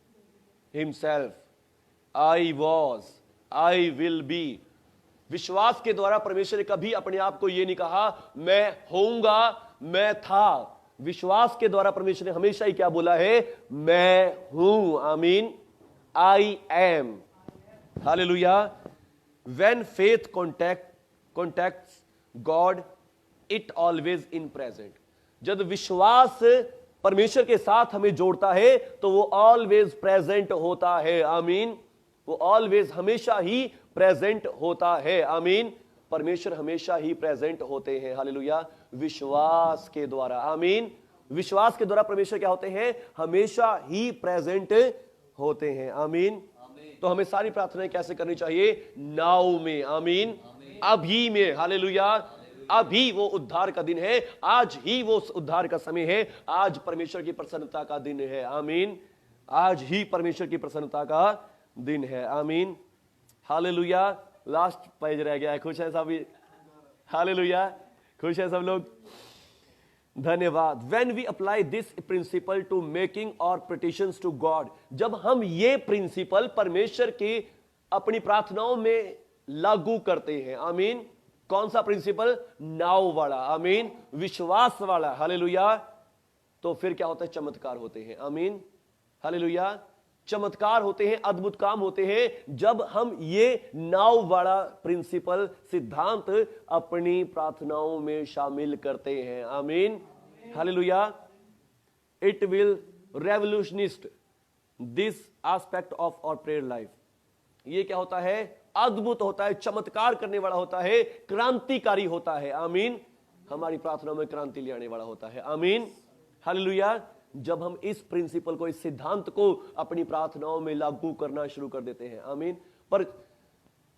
himself, I was, I will be. विश्वास के द्वारा परमेश्वर ने कभी अपने आप को यह नहीं कहा मैं होऊंगा, मैं था। विश्वास के द्वारा परमेश्वर ने हमेशा ही क्या बोला है? मैं हूं, आमीन, I am, hallelujah. When faith contacts God, it always in present. जब विश्वास परमेश्वर के साथ हमें जोड़ता है तो वो ऑलवेज प्रेजेंट होता है, आमीन। वो ऑलवेज हमेशा ही प्रेजेंट होता है, आमीन। परमेश्वर हमेशा ही प्रेजेंट होते हैं, हालेलुया, विश्वास के द्वारा, आमीन। विश्वास के द्वारा परमेश्वर क्या होते हैं? हमेशा ही प्रेजेंट होते हैं, आमीन। तो हमें सारी प्रार्थनाएं कैसे करनी चाहिए? नाउ में, आमीन, अभी में, हालेलुया। अभी वो उद्धार का दिन है, आज ही वो उद्धार का समय है, आज परमेश्वर की प्रसन्नता का दिन है, आमीन। आज ही परमेश्वर की प्रसन्नता का दिन है, आमीन, हालेलुया। लास्ट पेज रह गया है, खुश है सभी? हालेलुया, खुश है सब लोग? धन्यवाद। When we apply this principle to making our petitions to God, जब हम ये प्रिंसिपल परमेश्वर की अपनी प्रार्थनाओं में लागू करते हैं, आमीन। कौन सा प्रिंसिपल? नाउ वाला, आमीन, विश्वास वाला, हालेलुया। तो फिर क्या होता है? चमत्कार होते हैं, आमीन, हालेलुया। चमत्कार होते हैं, अद्भुत काम होते हैं जब हम ये नाव वाला प्रिंसिपल, सिद्धांत अपनी प्रार्थनाओं में शामिल करते हैं, आमीन, हालेलुया। It will revolutionist this aspect of our prayer life. ये क्या होता है? अद्भुत होता है, चमत्कार करने वाला होता है, क्रांतिकारी होता है, आमीन। हमारी प्रार्थनाओं में क्रांति ले आने वाला होता है, आमीन, हालेलुया। जब हम इस प्रिंसिपल को, इस सिद्धांत को अपनी प्रार्थनाओं में लागू करना शुरू कर देते हैं, आमीन। पर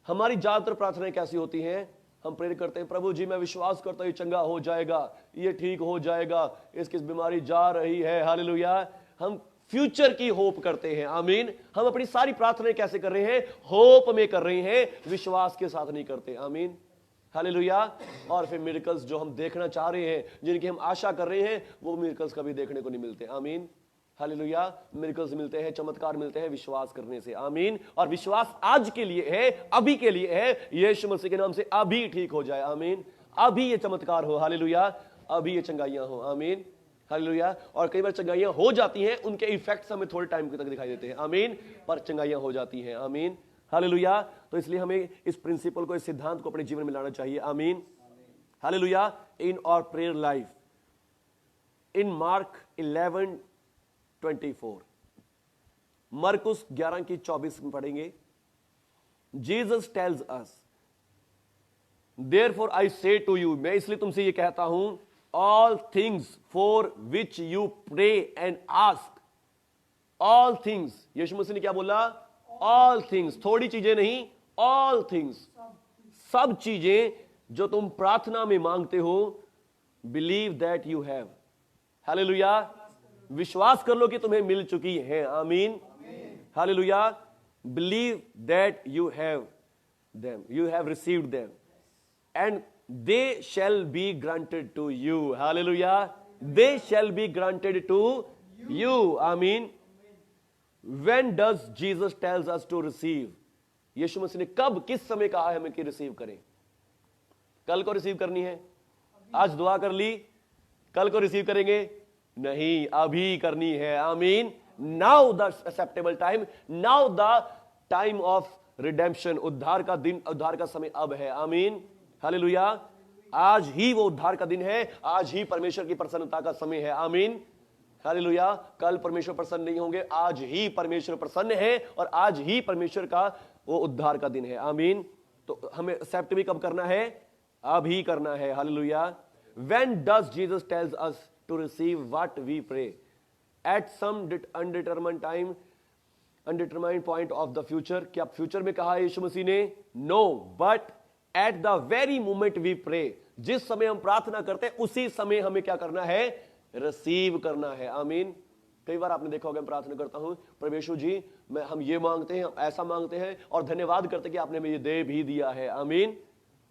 हमारी ज्यादातर प्रार्थनाएं कैसी होती हैं? हम प्रेयर करते हैं, प्रभु जी मैं विश्वास करता हूं ये चंगा हो जाएगा, ये ठीक हो जाएगा, इसकी बीमारी जा रही है, हालेलुया। हम फ्यूचर की होप करते हैं, आमीन। हम अपनी सारी प्रार्थनाएं कैसे कर रहे हैं? होप में कर रहे हैं, विश्वास के साथ नहीं करते, आमीन, हालेलुया। और फिर मिरेकल्स जो हम देखना चाह रहे हैं, जिनकी हम आशा कर रहे हैं, वो मिरेकल्स कभी देखने को नहीं मिलते, आमीन, हालेलुया। मिरेकल्स मिलते हैं, चमत्कार मिलते हैं विश्वास करने से, आमीन। और विश्वास आज के लिए है, अभी के लिए है। यीशु मसीह के नाम से अभी ठीक हो जाए, आमीन। अभी ये चमत्कार हो, हालेलुया। अभी ये चंगाइयां हो, आमीन, हालेलुया। और कई बार चंगाइयां हो जाती हैं, उनके इफेक्ट्स हमें थोड़े टाइम तक दिखाई देते हैं, आमीन, पर चंगाइयां हो जाती हैं, आमीन, हालेलुया। तो इसलिए हमें इस प्रिंसिपल को, इस सिद्धांत को अपने जीवन में लाना चाहिए, आमीन, हालेलुया। In our prayer life, in Mark 11:24, Markus 11:24 में पढ़ेंगे। Jesus tells us, therefore I say to you, मैं इसलिए तुमसे ये कहता हूं, all things for which you pray and ask, all things. Yishu मसीह ने क्या बोला? ऑल थिंग्स, थोड़ी चीजें नहीं, ऑल थिंग्स, सब चीजें जो तुम प्रार्थना में मांगते हो, बिलीव दैट यू हैव, हालेलुया। विश्वास कर लो कि तुम्हें मिल चुकी है, आमीन, हालेलुया। Believe that you have them, you have received them, and they shall be granted to you, हालेलुया। They shall be granted to you, आमीन। When does Jesus tells us to receive? यीशु मसीह ने कब, किस समय कहा है हमें कि रिसीव करें? कल को रिसीव करनी है? आज दुआ कर ली, कल को रिसीव करेंगे? नहीं, अभी करनी है। आमीन। Now the acceptable time, now the time of redemption, उद्धार का दिन, उद्धार का समय अब है। आमीन, हालेलुया। आज ही वो उद्धार का दिन है, आज ही परमेश्वर की प्रसन्नता का समय है। आमीन, हालेलुया। कल परमेश्वर प्रसन्न नहीं होंगे, आज ही परमेश्वर प्रसन्न है और आज ही परमेश्वर का वो उद्धार का दिन है। आमीन। तो हमें एक्सेप्ट भी कब करना है? अभी करना है। Hallelujah. When does Jesus tells us to receive what we pray? At some undetermined time, undetermined point of the future. क्या फ्यूचर में कहा है यीशु मसीह ने? No, but at the very moment we pray. जिस समय हम प्रार्थना करते हैं उसी समय हमें क्या करना है? रिसीव करना है। आमीन। कई बार आपने देखा होगा, मैं प्रार्थना करता हूं, परमेश्वर जी मैं हम ये मांगते हैं, ऐसा मांगते हैं, और धन्यवाद करते हैं कि आपने हमें ये दे भी दिया है। आमीन।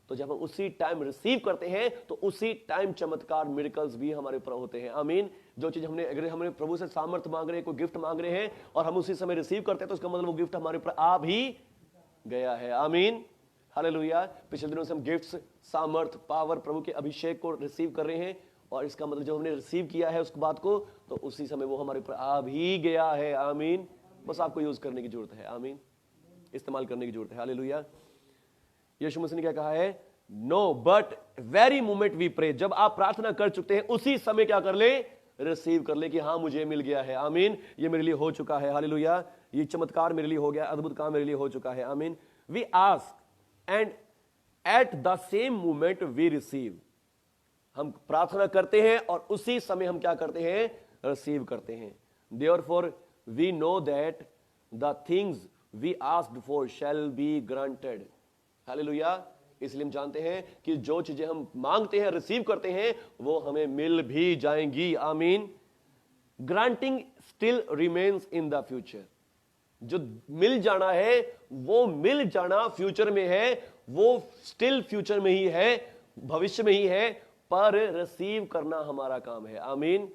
तो जब हम उसी टाइम रिसीव करते हैं तो उसी टाइम चमत्कार, मिरेकल्स भी हमारे ऊपर होते हैं। आमीन। जो चीज हमने, अगर हमने प्रभु से सामर्थ्य मांग रहे हैं, कोई गिफ्ट मांग रहे हैं और हम उसी समय रिसीव करते हैं, तो इसका मतलब वो गिफ्ट हमारे ऊपर आ भी गया है। आमीन, हालेलुया। पिछले दिनों से हम गिफ्ट्स, सामर्थ, पावर, प्रभु के अभिषेक को रिसीव कर रहे हैं, और इसका मतलब जब हमने रिसीव किया है उस बात को, तो उसी समय वो हमारे ऊपर आ भी गया है। आमीन। बस आपको यूज करने की जरूरत है। आमीन, इस्तेमाल करने की जरूरत है। हालेलुया। यीशु मसीह ने क्या कहा है? No, but very moment we pray, जब आप प्रार्थना कर चुके हैं उसी समय क्या कर ले? रिसीव कर ले कि हाँ मुझे मिल गया है। आमीन, ये मेरे लिए हो चुका है। हालेलुया। ये चमत्कार मेरे लिए हो गया, अद्भुत काम मेरे लिए हो चुका है। आमीन। We ask and at the same moment we receive, हम प्रार्थना करते हैं और उसी समय हम क्या करते हैं? रिसीव करते हैं। Therefore we know that the things we asked for shall be granted. हालेलुया। इसलिए हम जानते हैं कि जो चीजें हम मांगते हैं, रिसीव करते हैं, वो हमें मिल भी जाएंगी। आमीन। Granting still remains in the future, जो मिल जाना है वो मिल जाना फ्यूचर में है, वो स्टिल फ्यूचर में ही है, भविष्य में ही है, पर रिसीव करना हमारा काम है। आमीन,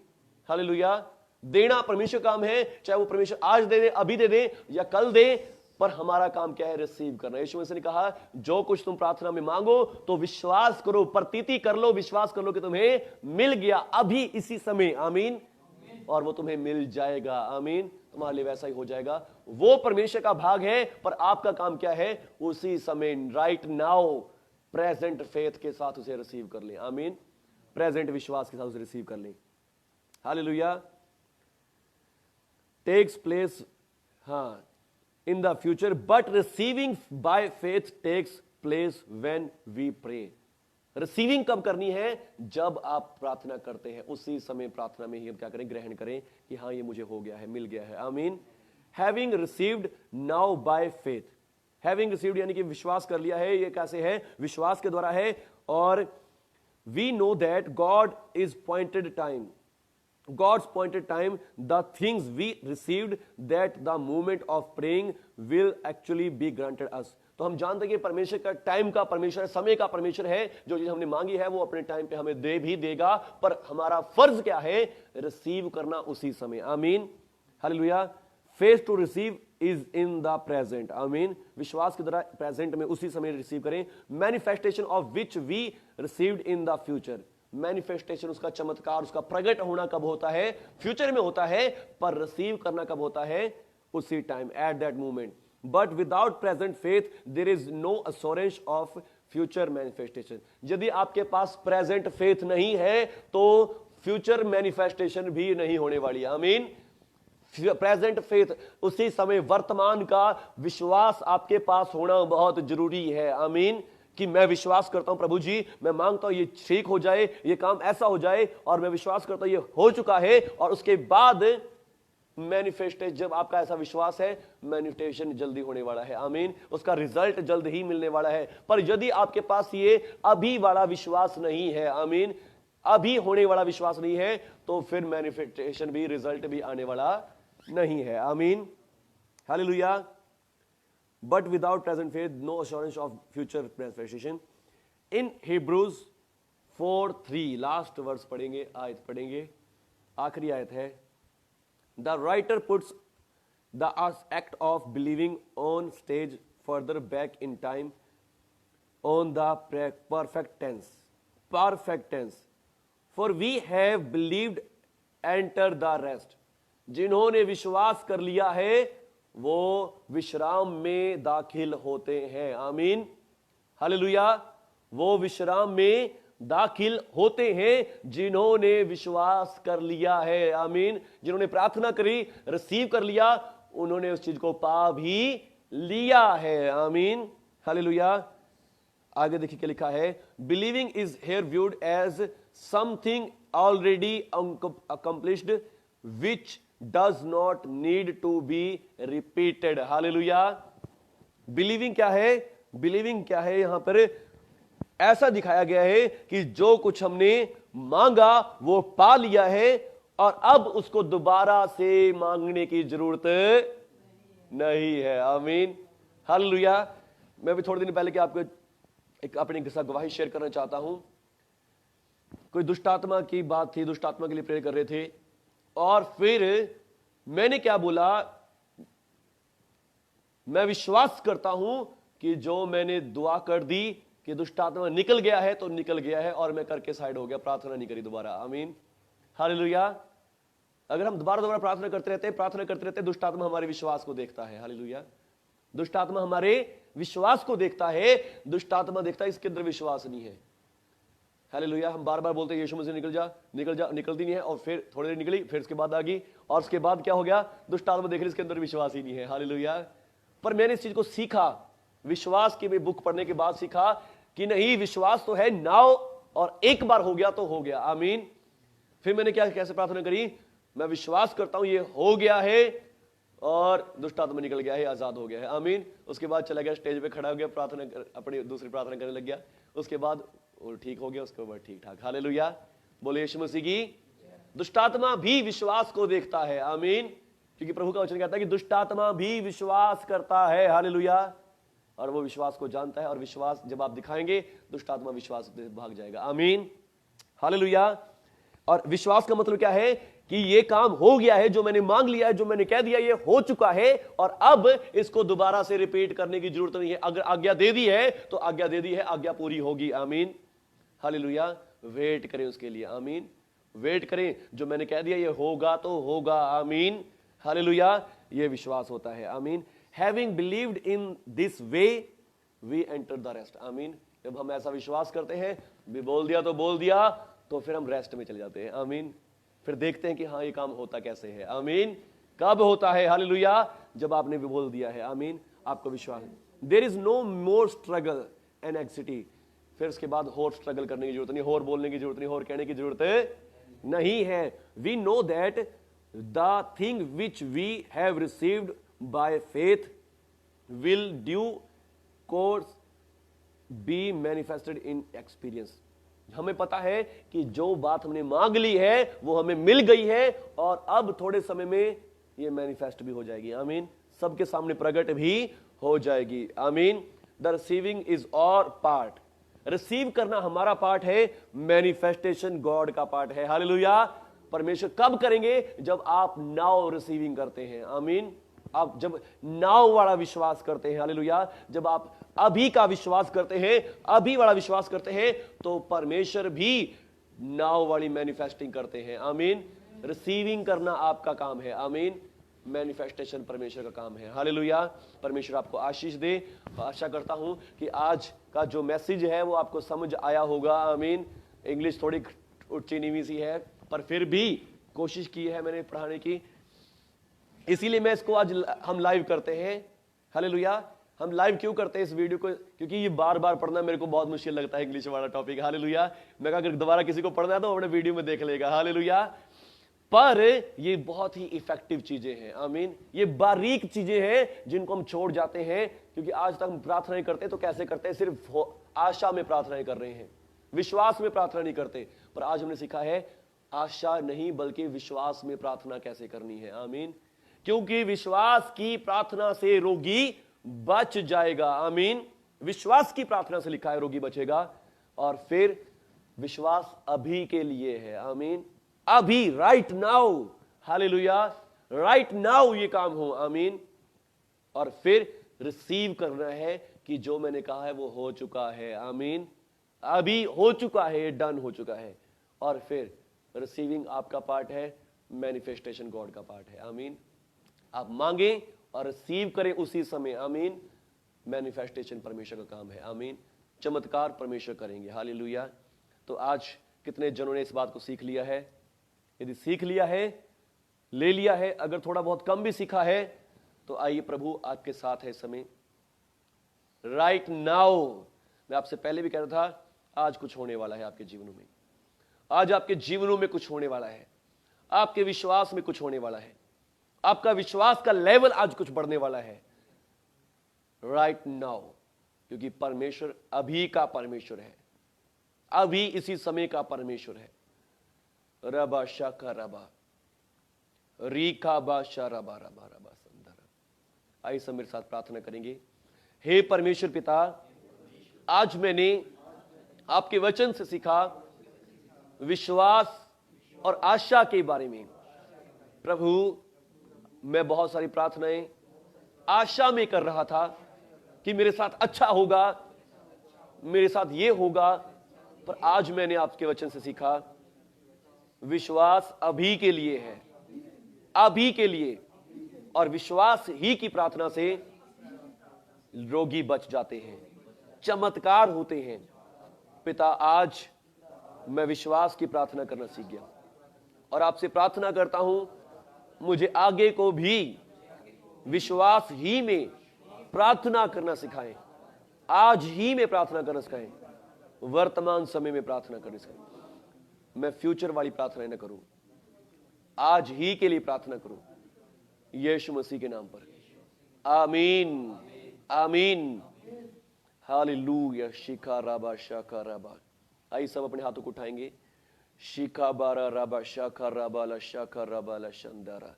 हालेलुया। देना परमेश्वर काम है, चाहे वो परमेश्वर आज दे दे, अभी दे दे या कल दे, पर हमारा काम क्या है? रिसीव करना। यीशु मसीह ने कहा, जो कुछ तुम प्रार्थना में मांगो तो विश्वास करो, प्रतीति कर लो, विश्वास कर लो कि तुम्हें मिल गया अभी इसी समय। आमीन। और वो तुम्हें मिल जाएगा। आमीन। तुम्हारे लिए वैसा ही हो जाएगा। वो परमेश्वर का भाग है, पर आपका काम क्या है? उसी समय, राइट नाउ, प्रेजेंट फेथ के साथ उसे रिसीव कर लें। आमीन। प्रेजेंट विश्वास के साथ उसे रिसीव कर लें। हालेलुया। टेक्स प्लेस, हाँ, in the future, but receiving by faith takes place when we pray. Receiving कब करनी है? जब आप प्रार्थना करते हैं, उसी समय प्रार्थना में ही हम क्या करें? ग्रहण करें कि हाँ ये मुझे हो गया है, मिल गया है। आमीन। Having received now by faith, having received यानी कि विश्वास कर लिया है। ये कैसे है? विश्वास के द्वारा है। और we know that God is pointed time, God's appointed time, the things we received, that the moment of praying will actually be granted us. तो हम जानते हैं कि परमेश्वर का टाइम का परमेश्वर है, समय का परमेश्वर है। जो चीज हमने मांगी है वो अपने टाइम पे हमें दे भी देगा, पर हमारा फर्ज क्या है? रिसीव करना उसी समय। आमीन, हालेलुया। Faith to receive is in the present. आमीन। विश्वास के द्वारा प्रेजेंट में उसी समय रिसीव करें। Manifestation of which we received in the future, manifestation, उसका चमत्कार, उसका प्रकट होना कब होता है? फ्यूचर में होता है, पर रिसीव करना कब होता है? उसी time, at that moment. But without present faith there is no assurance of future manifestation. यदि आपके पास प्रेजेंट फेथ नहीं है तो फ्यूचर मैनिफेस्टेशन भी नहीं होने वाली। आमीन। प्रेजेंट फेथ, उसी समय वर्तमान का विश्वास आपके पास होना बहुत जरूरी है। आमीन। कि मैं विश्वास करता हूं प्रभु जी, मैं मांगता हूं ये ठीक हो जाए, ये काम ऐसा हो जाए, और मैं विश्वास करता हूं ये हो चुका है, और उसके बाद मैनिफेस्टेशन, जब आपका ऐसा विश्वास है, मैनिफेस्टेशन जल्दी होने वाला है। आमीन। उसका रिजल्ट जल्द ही मिलने वाला है। पर यदि आपके पास ये अभी वाला विश्वास नहीं है, आमीन, अभी होने वाला विश्वास नहीं है, तो फिर मैनिफेस्टेशन भी, रिजल्ट भी आने वाला नहीं है। आमीन, hallelujah. But without present faith, no assurance of future manifestation. In Hebrews 4:3, last verse पढ़ेंगे, आयत पढ़ेंगे, आखिरी आयत है। The writer puts the act of believing on stage further back in time on the perfect tense. Perfect tense. For we have believed enter the rest. जिन्होंने विश्वास कर लिया है वो विश्राम में दाखिल होते हैं। आमीन, हालेलुया। वो विश्राम में दाखिल होते हैं जिन्होंने विश्वास कर लिया है। आमीन। जिन्होंने प्रार्थना करी, रिसीव कर लिया, उन्होंने उस चीज को पा भी लिया है। आमीन, हालेलुया। आगे देखिए क्या लिखा है, believing is here viewed as something already accomplished which does not need to be repeated. Hallelujah. Believing क्या है? बिलीविंग क्या है? यहां पर ऐसा दिखाया गया है कि जो कुछ हमने मांगा वो पा लिया है और अब उसको दोबारा से मांगने की जरूरत नहीं है। आमीन, हालेलुया। मैं भी थोड़े दिन पहले कि आपको एक अपनी गवाही शेयर करना चाहता हूं। कोई दुष्ट आत्मा की बात थी, दुष्ट आत्मा के लिए प्रेयर कर रहे थे और फिर मैंने क्या बोला, मैं विश्वास करता हूं कि जो मैंने दुआ कर दी कि दुष्ट आत्मा निकल गया है तो निकल गया है और मैं करके साइड हो गया, प्रार्थना नहीं करी दोबारा। आमीन, हालेलुया। अगर हम दोबारा प्रार्थना करते रहते, दुष्ट आत्मा हमारे विश्वास को देखता है। हालेलुया। दुष्ट आत्मा हमारे विश्वास को देखता है। दुष्ट आत्मा देखता है इसके अंदर विश्वास नहीं है। हालेलुया। हम बार बार बोलते हैं यीशु मसीह निकल जा, निकलती नहीं है और फिर थोड़ी देर निकली, फिर उसके बाद आ गई और उसके बाद क्या हो गया, दुष्ट आत्मा देख रही इसके अंदर विश्वास ही नहीं है। हालेलुया। पर मैंने इस चीज को सीखा, विश्वास की भी बुक पढ़ने के बाद सीखा कि नहीं, विश्वास तो है नाउ और एक बार हो गया तो हो गया। आमीन। फिर मैंने कैसे प्रार्थना करी, मैं विश्वास करता हूं ये हो गया है और दुष्ट आत्मा निकल गया है, आजाद हो गया है। आमीन। उसके बाद चला गया, स्टेज पे खड़ा हो गया, प्रार्थना अपनी दूसरी प्रार्थना करने लग गया, उसके बाद वो ठीक हो गया, उसके बाद ठीक ठाक। हालेलुया। बोले यीशु मसीह की। दुष्ट आत्मा भी विश्वास को देखता है। आमीन। क्योंकि प्रभु का वचन कहता है कि दुष्ट आत्मा भी विश्वास करता है। हालेलुया। और वो विश्वास को जानता है और विश्वास जब आप दिखाएंगे दुष्ट आत्मा विश्वास से भाग जाएगा। आमीन, हालेलुया। और विश्वास का मतलब क्या है कि ये काम हो गया है, जो मैंने मांग लिया है, जो मैंने कह दिया ये हो चुका है और अब इसको दोबारा से रिपीट करने की जरूरत नहीं है। अगर आज्ञा दे दी है तो आज्ञा दे दी है, आज्ञा पूरी होगी। आमीन, हालेलुया। वेट करें उसके लिए। आमीन, वेट करें, जो मैंने कह दिया ये होगा तो होगा। आमीन, हालेलुया। ये विश्वास होता है। आमीन। Having believed in this way, we enter the rest. आमीन। जब हम ऐसा विश्वास करते हैं, भी बोल दिया तो फिर हम रेस्ट में चले जाते हैं। आमीन। फिर देखते हैं कि हाँ ये काम होता कैसे है। आमीन। कब होता है? हालेलुया। जब आपने भी बोल दिया है। आमीन। आपको विश्वास, there is no more struggle and anxiety. फिर उसके बाद और स्ट्रगल करने की जरूरत नहीं, और बोलने की जरूरत नहीं, और कहने की जरूरत नहीं है। We know that the thing which we have received by faith will due course be manifested in experience। हमें पता है कि जो बात हमने मांग ली है वो हमें मिल गई है और अब थोड़े समय में ये मैनिफेस्ट भी हो जाएगी। आमीन। सबके सामने प्रकट भी हो जाएगी। आमीन। द रिसीविंग इज और पार्ट, रिसीव करना हमारा पार्ट है, मैनिफेस्टेशन गॉड का पार्ट है। हालेलुया। परमेश्वर कब करेंगे? जब आप नाउ रिसीविंग करते हैं। आमीन। आप जब नाव वाला विश्वास करते हैं, हालेलुया, जब आप अभी का विश्वास करते हैं, अभी वाला विश्वास करते हैं, तो परमेश्वर भी नाव वाली मैनिफेस्टिंग करते हैं। आमीन। रिसीविंग करना आपका काम है। आमीन। मैनिफेस्टेशन परमेश्वर का काम है। हालेलुया। परमेश्वर आपको आशीष दे। आशा करता हूं कि आज का जो मैसेज है वो आपको समझ आया होगा। आमीन। इंग्लिश थोड़ी ऊंची नीवी सी है पर फिर भी कोशिश की है मैंने पढ़ाने की, इसीलिए मैं इसको आज हम लाइव करते हैं। हालेलुया। हम लाइव क्यों करते हैं इस वीडियो को? क्योंकि ये बार बार पढ़ना मेरे को बहुत मुश्किल लगता है, इंग्लिश वाला टॉपिक। हालेलुया। मैं कहा अगर दोबारा किसी को पढ़ना है तो अपने वीडियो में देख लेगा। हालेलुया। पर ये बहुत ही इफेक्टिव चीजें हैं। आमीन। ये बारीक चीजें हैं जिनको हम छोड़ जाते हैं, क्योंकि आज तक हम प्रार्थनाएं करते हैं तो कैसे करते हैं? सिर्फ आशा में प्रार्थनाएं कर रहे हैं, विश्वास में प्रार्थना नहीं करते। पर आज हमने सीखा है आशा नहीं बल्कि विश्वास में प्रार्थना कैसे करनी है। आमीन। क्योंकि विश्वास की प्रार्थना से रोगी बच जाएगा। आमीन। विश्वास की प्रार्थना से लिखा है रोगी बचेगा। और फिर विश्वास अभी के लिए है। आमीन। अभी, right now. Hallelujah. Right now ये काम हो। आमीन। और फिर रिसीव करना है कि जो मैंने कहा है वो हो चुका है। आमीन। अभी हो चुका है, डन हो चुका है। और फिर रिसीविंग आपका पार्ट है, मैनिफेस्टेशन गॉड का पार्ट है। आमीन। आप मांगे और रिसीव करें उसी समय। आमीन। मैनिफेस्टेशन परमेश्वर का काम है। आमीन। चमत्कार परमेश्वर करेंगे। हालेलुया। तो आज कितने जनों ने इस बात को सीख लिया है? यदि सीख लिया है, ले लिया है, अगर थोड़ा बहुत कम भी सीखा है, तो आइए प्रभु आपके साथ है इस समय। Right now. मैं आपसे पहले भी कह रहा था, आज कुछ होने वाला है आपके जीवनों में। आज आपके जीवनों में कुछ होने वाला है। आपके विश्वास में कुछ होने वाला है। आपका विश्वास का लेवल आज कुछ बढ़ने वाला है। Right now. क्योंकि परमेश्वर अभी का परमेश्वर है, अभी इसी समय का परमेश्वर है। रबा शाका रबा रीका बा शारबा रबा रबा संदर। आइए सब मेरे साथ प्रार्थना करेंगे। हे परमेश्वर पिता, आज मैंने आपके वचन से सीखा विश्वास और आशा के बारे में। प्रभु, मैं बहुत सारी प्रार्थनाएं आशा में कर रहा था कि मेरे साथ अच्छा होगा, मेरे साथ ये होगा, पर आज मैंने आपके वचन से सीखा विश्वास अभी के लिए है, अभी के लिए। और विश्वास ही की प्रार्थना से रोगी बच जाते हैं, चमत्कार होते हैं। पिता, आज मैं विश्वास की प्रार्थना करना सीख गया और आपसे प्रार्थना करता हूं, मुझे आगे को भी विश्वास ही में प्रार्थना करना सिखाएं। आज ही में प्रार्थना करना सिखाएं, वर्तमान समय में प्रार्थना करना सिखाएं। मैं फ्यूचर वाली प्रार्थना न करूं, आज ही के लिए प्रार्थना करूं, यीशु मसीह के नाम पर। आमीन, आमीन, हालेलुया। शिखा राबा शाखा राबा। आइए सब अपने हाथों को उठाएंगे। शिखा बारा राबा शाखा राबाला शाखा राबाला शंदारा।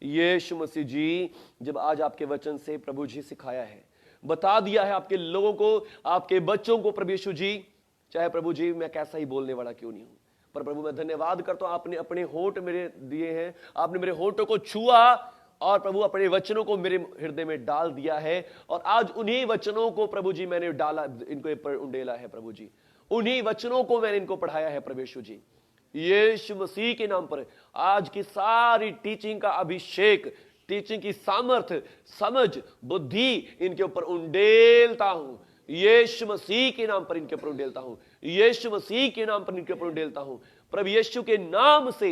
यीशु मसीह जी, जब आज आपके वचन से प्रभु जी सिखाया है, बता दिया है आपके लोगों को, आपके बच्चों को, प्रभु यीशु जी, चाहे प्रभु जी मैं कैसा ही बोलने वाला क्यों नहीं हूं, पर प्रभु मैं धन्यवाद करता हूं, आपने अपने होंठ मेरे दिए हैं, आपने मेरे होंठों को छुआ और प्रभु अपने वचनों को मेरे हृदय में डाल दिया है। और आज उन्हीं वचनों को प्रभु जी मैंने डाला, इनको पर उंडेला है प्रभु जी, उन्हीं वचनों को मैंने इनको पढ़ाया है प्रभु यीशु जी। यीशु मसीह के नाम पर आज की सारी टीचिंग का अभिषेक, टीचिंग की सामर्थ्य, समझ, बुद्धि इनके ऊपर उंडेलता हूं। यीशु मसीह के नाम पर इनके ऊपर उंडेलता हूं। यीशु मसीह के नाम पर इनके ऊपर उंडेलता हूं। प्रभु यीशु के नाम से,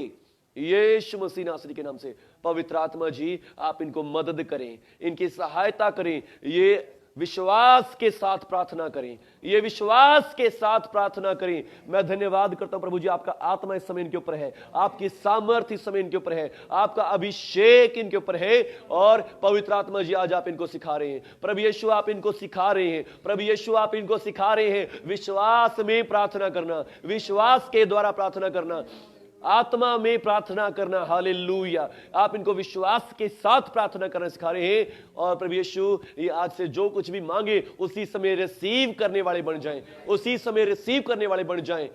यीशु मसीह नासरी के नाम से, पवित्र आत्मा जी आप इनको मदद करें, इनकी सहायता करें। ये विश्वास के साथ प्रार्थना करें, ये विश्वास के साथ प्रार्थना करें। मैं धन्यवाद करता हूं प्रभु जी, आपका आत्मा इस समय इनके ऊपर है, आपकी सामर्थ्य इस समय इनके ऊपर है, आपका अभिषेक इनके ऊपर है। और पवित्र आत्मा जी आज आप इनको सिखा रहे हैं। प्रभु यीशु आप इनको सिखा रहे हैं, प्रभु यीशु आप इनको सिखा रहे हैं विश्वास में प्रार्थना करना, विश्वास के द्वारा प्रार्थना करना, आत्मा में प्रार्थना करना। हालेलुया। आप इनको विश्वास के साथ प्रार्थना करना सिखा रहे हैं। और प्रभु यीशु, ये आज से जो कुछ भी मांगे उसी समय रिसीव करने वाले बन जाएं, उसी समय रिसीव करने वाले बन जाएं।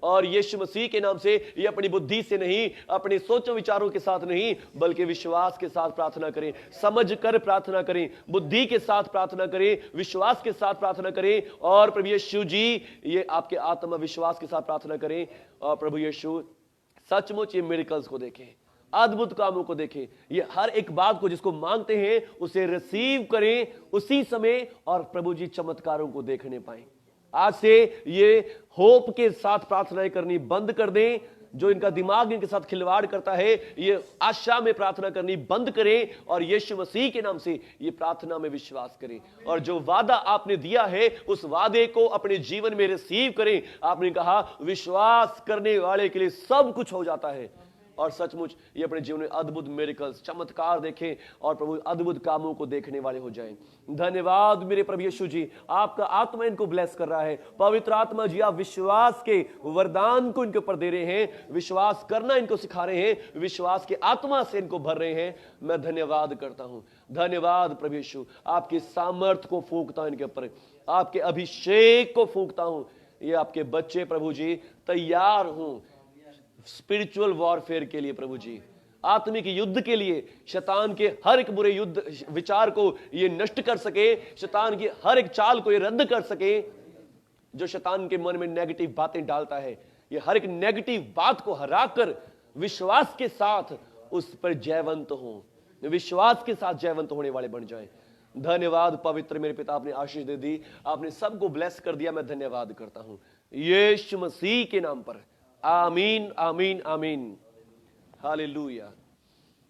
और यीशु मसीह के नाम से ये अपनी बुद्धि से नहीं, अपने सोचों विचारों के साथ नहीं, बल्कि विश्वास के साथ प्रार्थना करें, समझ कर प्रार्थना करें, बुद्धि के साथ प्रार्थना करें, विश्वास के साथ प्रार्थना करें। और प्रभु यीशु जी, ये आपके आत्मा विश्वास के साथ प्रार्थना करें। और प्रभु यीशु सचमुच ये मिरेकल्स को देखें, अद्भुत कामों को देखें। ये हर एक बात को जिसको मांगते हैं उसे रिसीव करें उसी समय, और प्रभु जी चमत्कारों को देखने पाएं। आज से ये होप के साथ प्रार्थनाएं करनी बंद कर दें। जो इनका दिमाग इनके साथ खिलवाड़ करता है, ये आशा में प्रार्थना करनी बंद करें और यीशु मसीह के नाम से ये प्रार्थना में विश्वास करें। और जो वादा आपने दिया है उस वादे को अपने जीवन में रिसीव करें। आपने कहा विश्वास करने वाले के लिए सब कुछ हो जाता है। और सचमुच ये अपने जीवन में अद्भुत मिरेकल्स, चमत्कार देखें और प्रभु अद्भुत कामों को देखने वाले हो जाएं। धन्यवाद मेरे प्रभु यीशु जी, आपका आत्मा इनको ब्लेस कर रहा है। पवित्र आत्मा जी, आप विश्वास के वरदान को इनके ऊपर दे रहे हैं, विश्वास करना इनको सिखा रहे हैं, विश्वास के आत्मा से इनको भर रहे हैं। मैं धन्यवाद करता हूं। धन्यवाद प्रभु यीशु, आपकी सामर्थ को फूंकता हूं इनके ऊपर, आपके अभिषेक को फूंकता हूं। ये आपके बच्चे प्रभु जी तैयार हूं स्पिरिचुअल वॉरफेयर के लिए, प्रभु जी आत्मिक युद्ध के लिए। शैतान के हर एक बुरे युद्ध विचार को ये नष्ट कर सके, शैतान की हर एक चाल को ये रद्द कर सके। जो शैतान के मन में नेगेटिव बातें डालता है, ये हर एक नेगेटिव बात को हरा कर विश्वास के साथ उस पर जयवंत हो, विश्वास के साथ जयवंत होने वाले बन जाएं। धन्यवाद पवित्र मेरे पिता, आपने आशीष दे दी, आपने सबको ब्लेस कर दिया। मैं धन्यवाद करता हूं यीशु मसीह के नाम पर। आमीन आमीन आमीन। हालेलुया।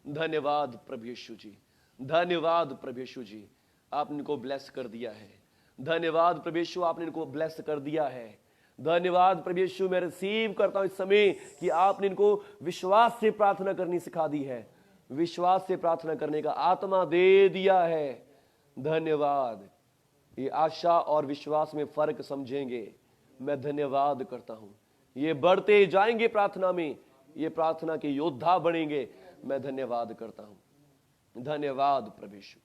धन्यवाद प्रभु यीशु जी, धन्यवाद प्रभु यीशु जी, आपने इनको ब्लेस कर दिया है। धन्यवाद प्रभु यीशु, आपने इनको ब्लेस कर दिया है। धन्यवाद प्रभु यीशु, मैं रिसीव करता हूं इस समय कि आपने इनको विश्वास से प्रार्थना करनी सिखा दी है, विश्वास से प्रार्थना करने का आत्मा दे दिया है। धन्यवाद, ये आशा और विश्वास में फर्क समझेंगे। मैं धन्यवाद करता हूं, ये बढ़ते जाएंगे प्रार्थना में, ये प्रार्थना के योद्धा बनेंगे। मैं धन्यवाद करता हूं। धन्यवाद प्रभु यीशु,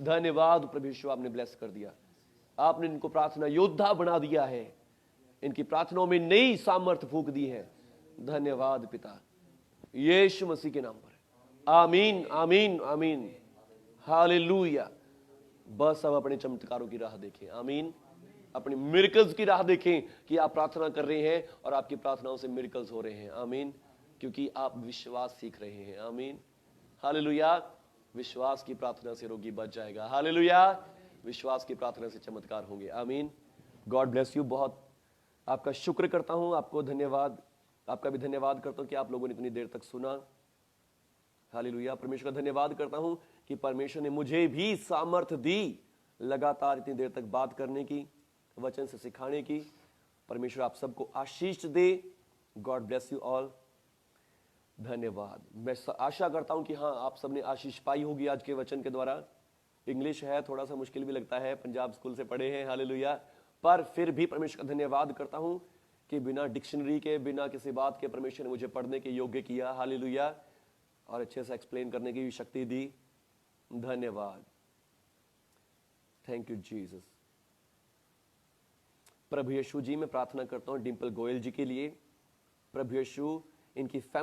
धन्यवाद प्रभु यीशु, आपने ब्लेस कर दिया, आपने इनको प्रार्थना योद्धा बना दिया है, इनकी प्रार्थनाओं में नई सामर्थ्य फूंक दी है। धन्यवाद पिता, यीशु मसीह के नाम पर। आमीन आमीन आमीन। हालेलुया। बस अब अपने चमत्कारों की राह देखें। आमीन। अपने मिरेकल्स की राह देखें कि आप प्रार्थना कर रहे हैं और आपकी प्रार्थनाओं से मिरेकल्स हो रहे हैं। आमीन। क्योंकि आप विश्वास सीख रहे हैं। आमीन। हालेलुया। विश्वास की प्रार्थना से रोगी बच जाएगा। हालेलुया। विश्वास की प्रार्थना से चमत्कार होंगे। आमीन। God bless you. बहुत आपका शुक्र करता हूं, आपको धन्यवाद, आपका भी धन्यवाद करता हूं कि आप लोगों ने इतनी देर तक सुना। हालेलुया। परमेश्वर का धन्यवाद करता हूं कि परमेश्वर ने मुझे भी सामर्थ्य दी लगातार इतनी देर तक बात करने की, वचन से सिखाने की। परमेश्वर आप सबको आशीष दे। God bless you all. धन्यवाद। मैं आशा करता हूं कि हाँ, आप सबने आशीष पाई होगी आज के वचन के द्वारा। इंग्लिश है, थोड़ा सा मुश्किल भी लगता है, पंजाब स्कूल से पढ़े हैं। हालेलुया। पर फिर भी परमेश्वर का धन्यवाद करता हूं कि बिना डिक्शनरी के, बिना किसी बात के परमेश्वर ने मुझे पढ़ने के योग्य किया। हालेलुया। और अच्छे से एक्सप्लेन करने की भी शक्ति दी। धन्यवाद। Thank you Jesus. प्रभु यीशु जी, मैं प्रार्थना करता हूं डिंपल गोयल जी के लिए। प्रभु यीशु, इनकी फैमिली